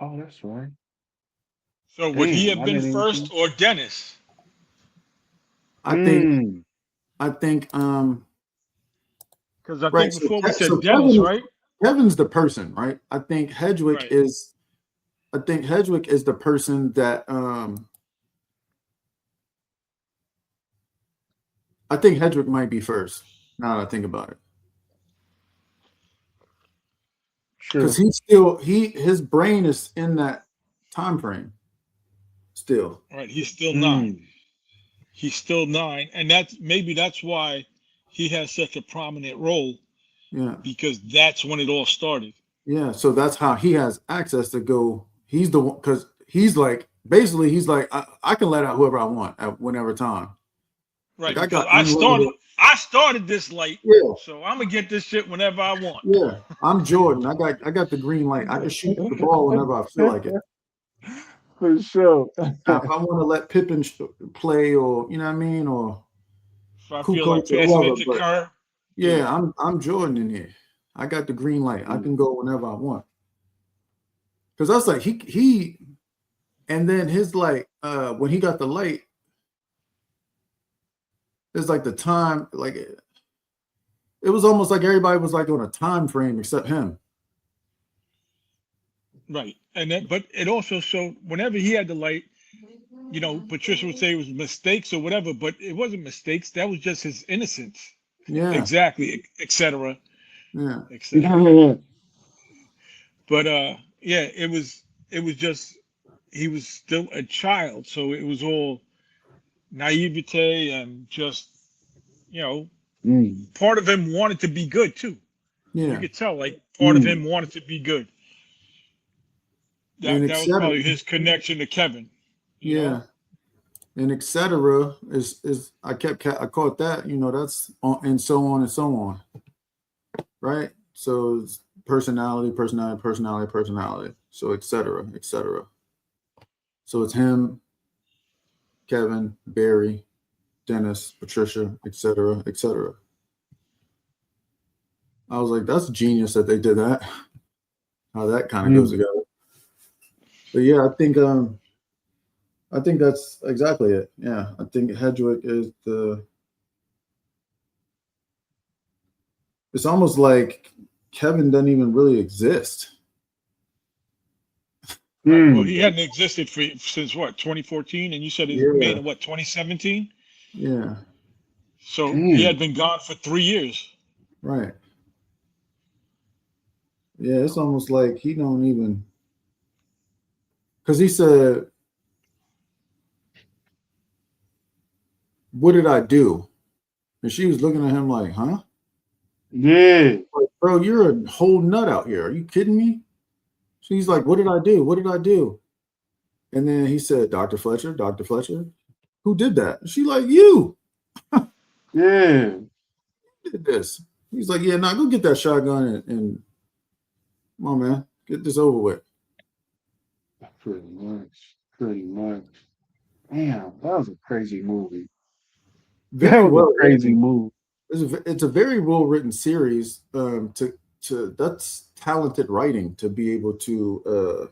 S2: Oh, that's right.
S3: So would he
S2: Damn,
S3: have
S2: I
S3: been
S2: didn't even
S3: first
S2: think.
S3: or Dennis?
S1: I think
S2: Mm.
S1: I think
S3: Because I
S1: right.
S3: think before we
S1: So
S3: said Dennis, right?
S1: Kevin's the person, right?
S3: Right.
S1: I think Hedgewick is the person that I think Hedrick might be first. Now that I think about it, because
S2: True.
S1: his brain is in that time frame still.
S3: Right. He's still 9.
S2: Mm.
S3: He's still 9, and that's why he has such a prominent role,
S1: Yeah,
S3: because that's when it all started.
S1: yeah. So that's how he has access to go. He's the one, because he's like, basically he's like, I can let out whoever I want at whatever time. Like,
S3: Right.
S1: I
S3: Because
S1: got
S3: I started
S1: unlimited.
S3: I started this late,
S1: Yeah,
S3: so I'm gonna get this shit whenever I want.
S1: yeah. I'm Jordan. I got the green light. I can shoot the ball whenever I feel like it.
S2: For sure.
S1: Now, if I want to let Pippen play, or you know what I mean, or
S3: If I feel
S1: Kukoc
S3: like
S1: or
S3: passing it
S1: whoever,
S3: to
S1: but
S3: Kerr,
S1: yeah,
S3: yeah.
S1: I'm Jordan in here. I got the green light. I
S2: Mm.
S1: can go whenever I want. Because I was like, he and then his like when he got the light, it's like the time, like it was almost like everybody was like on a time frame except him.
S3: Right. And then, but it also showed whenever he had the light, Patricia would say it was mistakes or whatever, but it wasn't mistakes. That was just his innocence.
S1: Yeah,
S3: Exactly, etc.,
S1: yeah,
S3: etc. But yeah, it was just he was still a child, so it was all naivete and just you know
S2: Mm,
S3: part of him wanted to be good too. You
S1: yeah,
S3: could tell like part of
S2: mm,
S3: him wanted to be good.
S1: and
S3: That was
S1: etc.
S3: probably his connection to Kevin. You know,
S1: Yeah, and etc. is I caught that. That's on and so on and so on. Right. So it's personality, personality, personality, personality. So etc. etc. So it's him, Kevin, Barry, Dennis, Patricia, etc. etc. I was like, that's genius that they did that. How that kind of goes
S2: mm.
S1: together. But yeah, I think that's exactly it. Yeah, I think Hedwig is the. It's almost like Kevin doesn't even really exist.
S3: right? Well,
S2: Mm.
S3: he hadn't existed since what 2014, and you said it made
S1: Yeah,
S3: in what 2017.
S1: yeah,
S3: So he
S2: Damn.
S3: had been gone for 3 years.
S1: right. Yeah, it's almost like he don't even because he said, "What did I do?" And she was looking at him like, "Huh,
S2: Yeah.
S1: like, bro, you're a whole nut out here. Are you kidding me?" She's like, "What did I do? What did I do?" And then he said, "Dr. Fletcher, Dr. Fletcher, who did that?" She like, "You
S2: Yeah.
S1: did this." He's like, "Yeah, now go get that shotgun and come on, man, get this over with."
S2: Pretty much. Pretty much. Damn, that was a crazy movie. That
S1: Very
S2: was a
S1: well
S2: crazy
S1: written.
S2: movie.
S1: It's a very well written series. To that's talented writing to be able to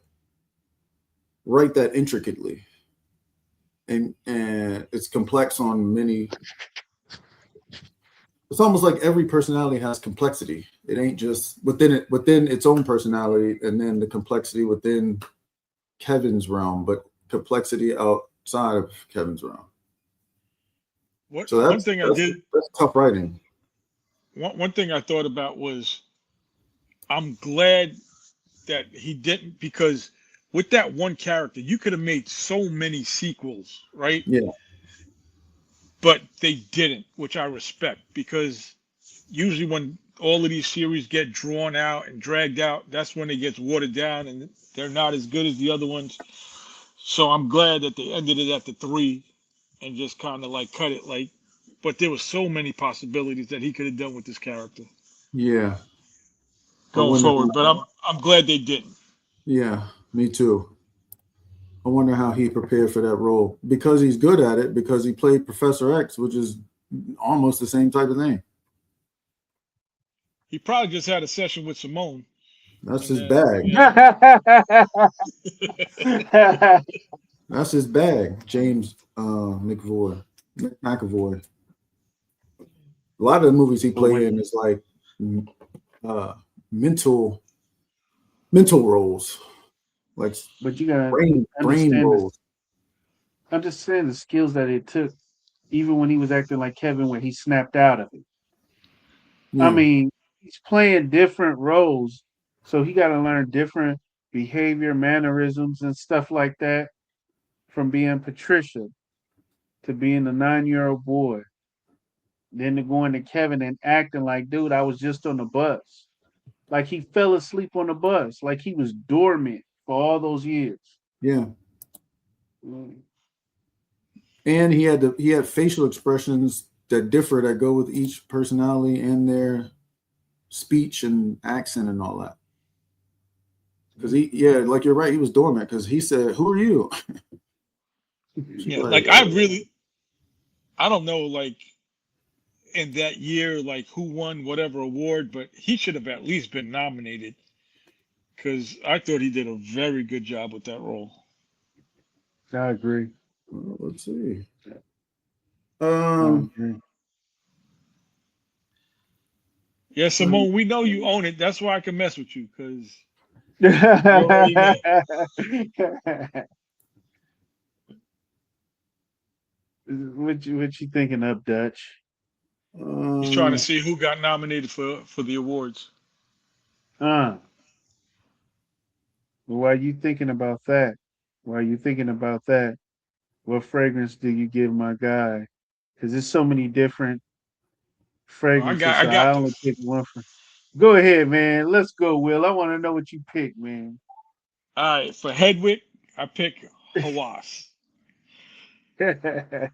S1: write that intricately, and it's complex on many. It's almost like every personality has complexity. It ain't just within its own personality, and then the complexity within Kevin's realm, but complexity outside of Kevin's realm.
S3: What
S1: So
S3: one
S1: that's
S3: thing I
S1: that's
S3: did
S1: that's tough writing.
S3: one thing I thought about was I'm glad that he didn't because with that one character you could have made so many sequels, right?
S1: Yeah,
S3: But they didn't, which I respect because usually when all of these series get drawn out and dragged out, that's when it gets watered down and they're not as good as the other ones. So I'm glad that they ended it at the three and just kind of like cut it like. But there were so many possibilities that he could have done with this character
S1: yeah. I
S3: going
S1: wonder.
S3: forward. But I'm glad they didn't.
S1: Yeah, me too. I wonder how he prepared for that role because he's good at it because he played Professor X, which is almost the same type of thing.
S3: He probably just had a session with Simone,
S1: That's
S3: and
S1: his
S3: then
S1: bag. That's his bag. James McAvoy. A lot of the movies he
S2: But
S1: played
S2: when,
S1: in is like uh, mental mental roles, like
S2: but you gotta
S1: brain
S2: understand this.
S1: roles.
S2: Understand the skills that it took, even when he was acting like Kevin, when he snapped out of it. I
S1: Yeah,
S2: mean, he's playing different roles, so he got to learn different behavior, mannerisms, and stuff like that from being Patricia to being a 9-year-old boy, then to going to Kevin and acting like, dude, I was just on the bus. Like he fell asleep on the bus, like he was dormant for all those years.
S1: yeah.
S2: Mm.
S1: And he had facial expressions that differ that go with each personality and their speech and accent and all that. Because like you're right, he was dormant because he said, "Who are you?" She's
S3: yeah,
S1: like,
S3: like I don't know, like in that year, like who won whatever award, but he should have at least been nominated because I thought he did a very good job with that role.
S2: I agree.
S1: let's see.
S2: I
S1: Um,
S2: agree.
S3: Yeah,
S1: let me-
S3: Simone, we know you own it. That's why I can mess with you because you already know.
S2: What you thinking of, Dutch?
S3: He's trying to
S1: Um,
S3: see who got nominated for the awards.
S2: Uh, why you thinking about that? Why you thinking about that? What fragrance do you give my guy? Because there's so many different
S3: Oh, I
S2: fragrances,
S3: got I
S2: so I
S3: got
S2: only
S3: this.
S2: pick one for. Go ahead, man. Let's go, Will. I want to know what you pick, man.
S3: All right, for Hedwig, I pick Hawass
S1: you
S3: because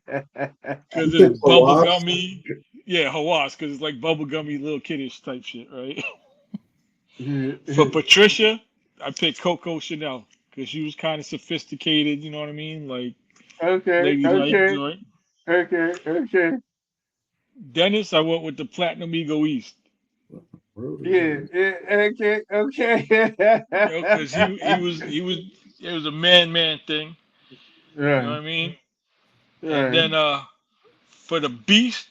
S3: it's
S1: picked Hawass.
S3: bubblegummy. Yeah, Hawass because it's like bubblegummy little kiddish type shit, right? For Patricia, I picked Coco Chanel because she was kind of sophisticated. You know what I mean? Like
S2: Okay,
S3: ladylike
S2: okay,
S3: joint.
S2: okay, okay.
S3: Dennis, I went with the Platinum Ego East.
S2: Yeah, yeah, okay,
S3: You know, because
S2: okay.
S3: he was it was a man thing. You know what
S2: Right,
S3: I mean? And
S2: right.
S3: then for the Beast,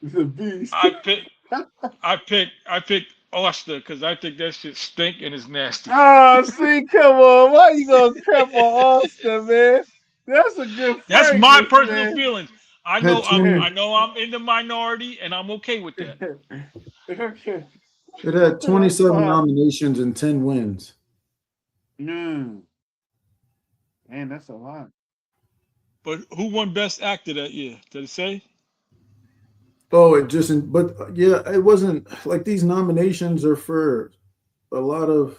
S2: It's a beast.
S3: I picked I picked Oster because I think that shit stink and is nasty.
S2: Oh, see, come on. Why you gonna crap on Austin, man? That's a good
S3: That's my
S2: fragrance,
S3: personal
S2: man.
S3: feelings. I
S1: Had
S3: know I'm
S1: 20.
S3: I know I'm in the minority and I'm okay with that.
S2: Okay,
S1: It had
S2: that's
S1: 27
S2: fine.
S1: nominations and 10 wins.
S2: Mm, man, that's a lot.
S3: But who won Best Actor that year? Did it say?
S1: Oh, it just, but yeah, it wasn't like these nominations are for a lot of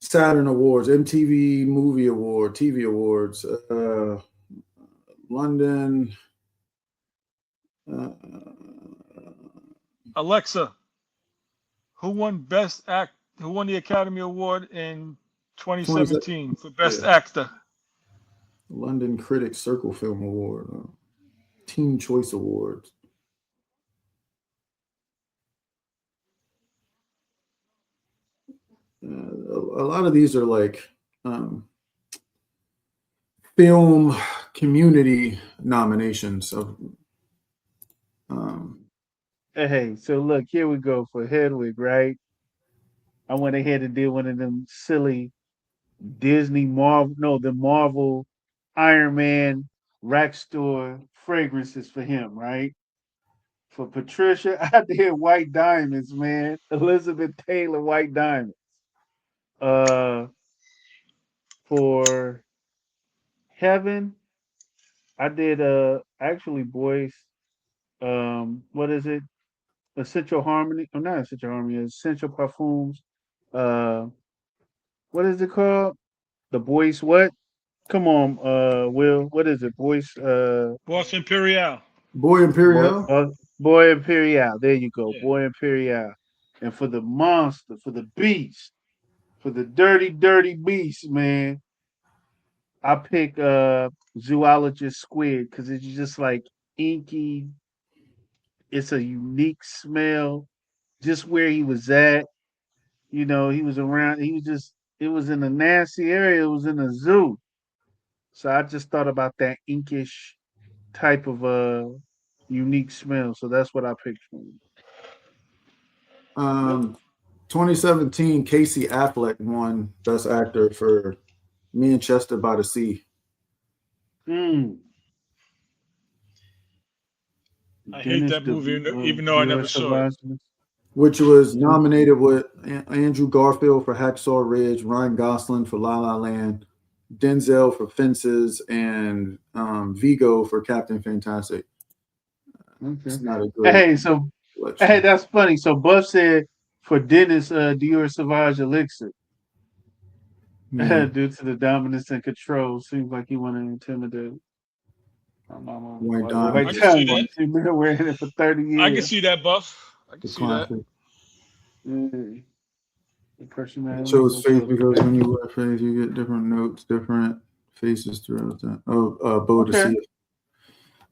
S1: Saturn Awards, MTV Movie Award, TV Awards, London. Uh,
S3: Alexa, who won Best Act? Who won the Academy Award in
S1: 27,
S3: 2017 for Best
S1: yeah,
S3: Actor?
S1: London Critics Circle Film Award, Teen Choice Awards. A lot of these are like um, film community nominations of um,
S2: Hey, so look, here we go for Hedwig, right? I went ahead and did one of them silly Disney Marvel, no, the Marvel Iron Man rack store fragrances for him, right? For Patricia, I did White Diamonds, man. Elizabeth Taylor White Diamonds. Uh, for Heaven, I did actually boys. What is it? Essential Harmony. Oh, not Essential Harmony. Essential Parfums. Uh, what is it called? The Boys what? Come on, Will. What is it? Boys.
S3: Boss Imperial.
S1: Boy
S2: Boy.
S1: Imperial.
S2: Boy Imperial. There you go.
S3: Yeah.
S2: Boy Imperial. And for the monster, for the beast, for the dirty beast, man, I pick zoologist squid because it's just like inky. It's a unique smell. Just where he was at, he was around. He was just. It was in a nasty area. It was in a zoo. So I just thought about that inkish type of unique smell. So that's what I picked for him. Yep.
S1: Um, 2017, Casey Affleck won Best Actor for Me and Chester by the Sea,
S2: Mm.
S3: I hate
S2: Dennis
S3: that movie, even though I
S2: Dior
S3: never saw it.
S2: Sauvage.
S1: which was nominated with Andrew Garfield for Hacksaw Ridge, Ryan Gosling for La La Land, Denzel for Fences, and Vigo for Captain Fantastic.
S2: Okay.
S1: It's not a great
S2: Hey, so hey,
S1: selection.
S2: that's funny. So Buff said for Dennis Dior Sauvage Elixir
S1: Yeah,
S2: due to the dominance and control. Seems like he want to intimidate. My mama
S1: White
S2: was a white
S3: I
S1: Diamond,
S3: can see
S2: diamond.
S3: that.
S2: She been wearing it for 30
S3: I can
S2: years.
S3: see that, Buff. I can
S1: the
S3: see that.
S1: classic.
S2: Mm. The
S1: It
S2: personality
S1: shows face
S2: fulfilled.
S1: because when you wear face, you get different notes, different faces throughout that. Oh, Bo to
S2: Okay.
S1: see.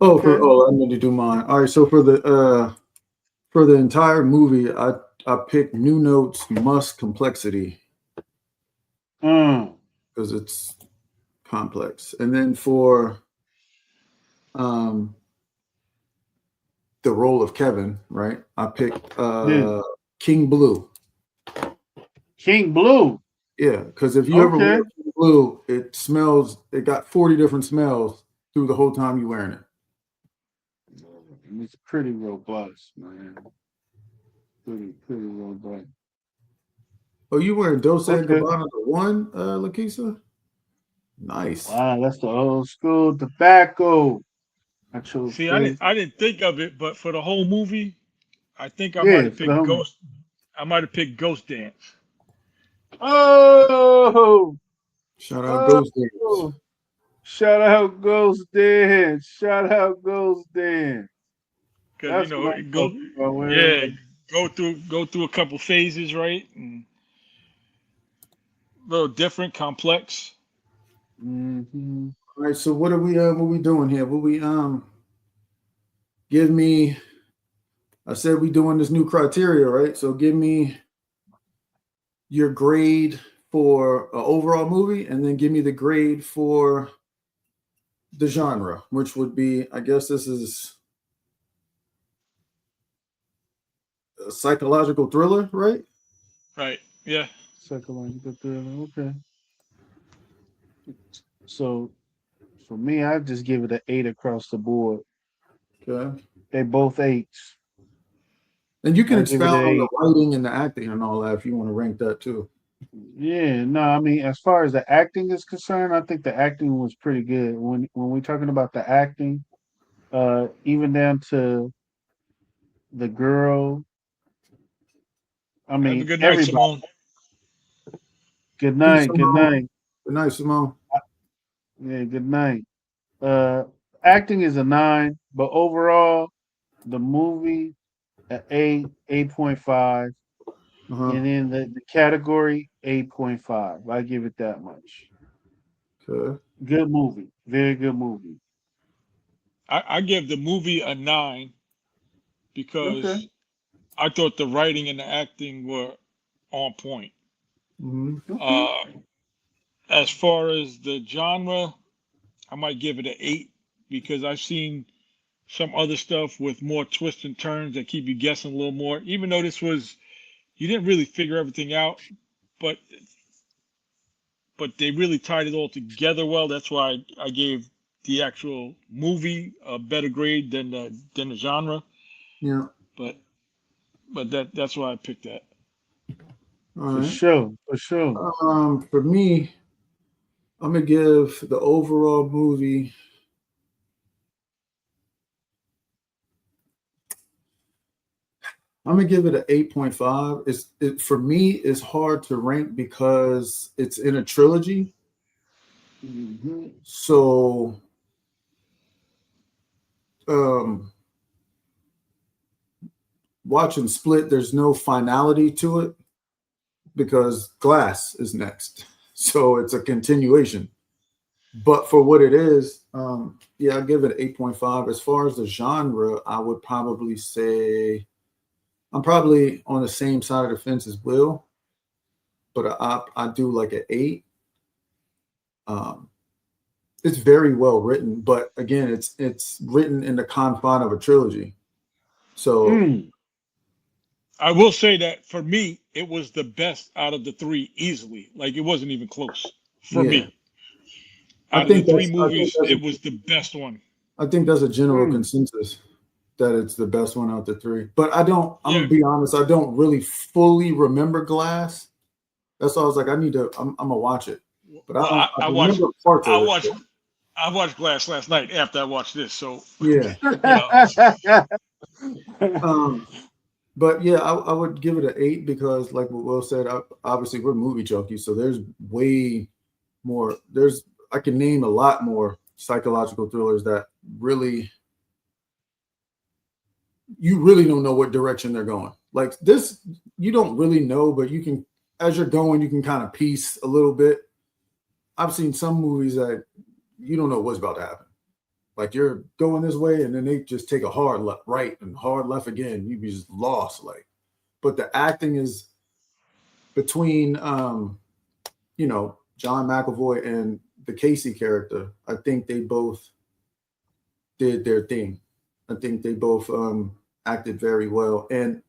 S1: Oh,
S2: Okay.
S1: I need to do mine. All right, so for the entire movie, I picked New Notes Must Complexity
S2: Mm.
S1: because it's complex, and then for um the role of Kevin, right? I picked
S2: Yeah.
S1: King Blue.
S2: King Blue.
S1: Yeah, because if you ever wear
S2: Okay.
S1: King Blue, it got 40 different smells through the whole time you wearing it?
S2: It's pretty robust, man. Pretty robust.
S1: Oh, you wearing Dolce and
S2: Okay.
S1: Gabbana the one, Lakeisha? Nice.
S2: Wow, that's the old school tobacco. I chose
S3: See,
S2: faith.
S3: I didn't think of it, but for the whole movie, I think I might
S2: Yeah,
S3: have
S2: for the
S3: picked
S2: home.
S3: Ghost. I might have picked Ghost Dance.
S2: Oh,
S1: Shout out Ghost Dance.
S2: oh, shout out Ghost Dan. Shout out Ghost Dan.
S3: Because
S2: That's what I'm
S3: it go,
S2: talking about,
S3: yeah,
S2: man.
S3: go through a couple phases, right? And a little different, complex.
S2: Mm-hmm.
S1: All right, so what we doing here? What we give me? I said we doing this new criteria, right? So give me your grade for an overall movie, and then give me the grade for the genre, which would be, I guess this is a psychological thriller, right?
S3: Right. Yeah.
S2: Psychological thriller. Okay. So for me, I just give it an 8 across the board.
S1: Okay.
S2: They both 8s.
S1: And you can
S2: I give it
S1: expound
S2: an
S1: on the
S2: 8.
S1: writing and the acting and all that if you want to rank that too.
S2: Yeah, no, I mean, as far as the acting is concerned, I think the acting was pretty good. When we're talking about the acting, even down to the girl, I
S3: Have a
S2: mean,
S3: good night,
S2: everybody.
S3: Simone.
S2: Good
S1: Peace,
S2: night, good
S1: Simone.
S2: night.
S1: Good night, Simone.
S2: Yeah, good night. Uh, acting is a 9, but overall, the movie an 8, 8.5,
S1: Uh-huh.
S2: and then the category 8.5. I give it that much.
S1: Okay.
S2: Good movie, very good movie.
S3: I give the movie a 9
S2: Okay.
S3: because I thought the writing and the acting were on point.
S1: Mm-hmm.
S2: Okay.
S3: Uh, as far as the genre, I might give it an 8 because I've seen some other stuff with more twists and turns that keep you guessing a little more. Even though this was, you didn't really figure everything out, but they really tied it all together well. That's why I gave the actual movie a better grade than the genre.
S1: Yeah.
S3: But that's why I picked that.
S1: All
S2: For
S1: right.
S2: sure, for sure.
S1: For me, I'm gonna give the overall movie. I'm gonna give it an 8.5. For me, it's hard to rank because it's in a trilogy.
S2: Hmm.
S1: So um watching Split, there's no finality to it because Glass is next. So it's a continuation. But for what it is, yeah, I'll give it 8.5. As far as the genre, I would probably say I'm probably on the same side of the fence as Will, but I do like an 8. Um, it's very well written, but again, it's written in the confine of a trilogy. So
S2: Mm.
S3: I will say that for me, it was the best out of the three easily. Like it wasn't even close for
S1: yeah,
S3: me. Out of the three
S1: I think
S3: movies, it was the best one.
S1: that's a general
S2: Mm.
S1: consensus that it's the best one out the three. But I'm
S3: Yeah,
S1: gonna be honest, I don't really fully remember Glass. That's why I was like, I'm gonna watch it. But
S3: well,
S1: I remember parts
S3: I
S1: of it.
S3: watched, I watched Glass last night after I watched this. So,
S1: Yeah.
S3: you know,
S1: Um, but yeah, I would give it an 8 because, like what Will said, obviously we're movie junkies, so there's way more. I can name a lot more psychological thrillers that really you really don't know what direction they're going. Like this, you don't really know, but you can, as you're going, you can kind of piece a little bit. I've seen some movies that you don't know what's about to happen. Like you're going this way, and then they just take a hard left, right, and hard left again. You be just lost. Like, but the acting is between, John McAvoy and the Casey character. I think they both did their thing. I think they both acted very well. And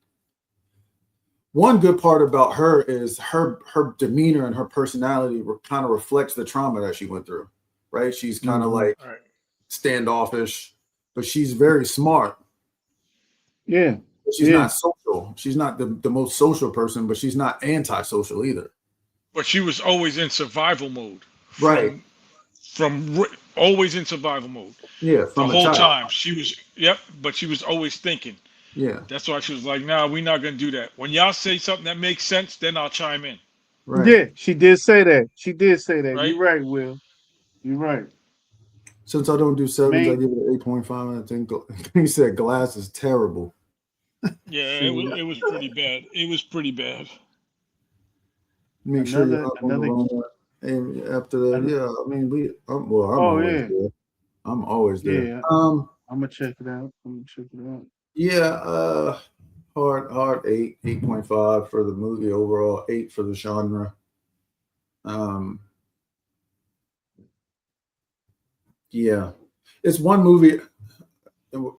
S1: one good part about her is her demeanor and her personality kind of reflects the trauma that she went through. Right? She's kind of
S2: Mhm.
S1: like
S3: all right.
S1: standoffish, but she's very smart.
S2: Yeah.
S1: She's not social. She's not the most social person, but she's not antisocial either.
S3: But she was always in survival mode.
S1: Right.
S3: Always in survival mode.
S1: Yeah.
S3: The
S1: From a
S3: whole
S1: child.
S3: time. She was, but she was always thinking.
S1: Yeah.
S3: That's why she was like, nah, we're not going to do that. When y'all say something that makes sense, then I'll chime in.
S1: Right.
S2: Yeah, she did say that. She did say that.
S3: Right?
S2: You're right, Will. You're right.
S1: Since I don't do sevens,
S2: Man.
S1: I give it an 8.5. I think he said Glass is terrible.
S3: Yeah, it was pretty bad. It was pretty bad.
S1: Make sure you're up on the run. And after that, I mean, I'm always there. I'm always there.
S2: Yeah. I'm gonna check it out.
S1: Yeah, hard 8.5 for the movie overall, 8 for the genre. Yeah, it's one movie.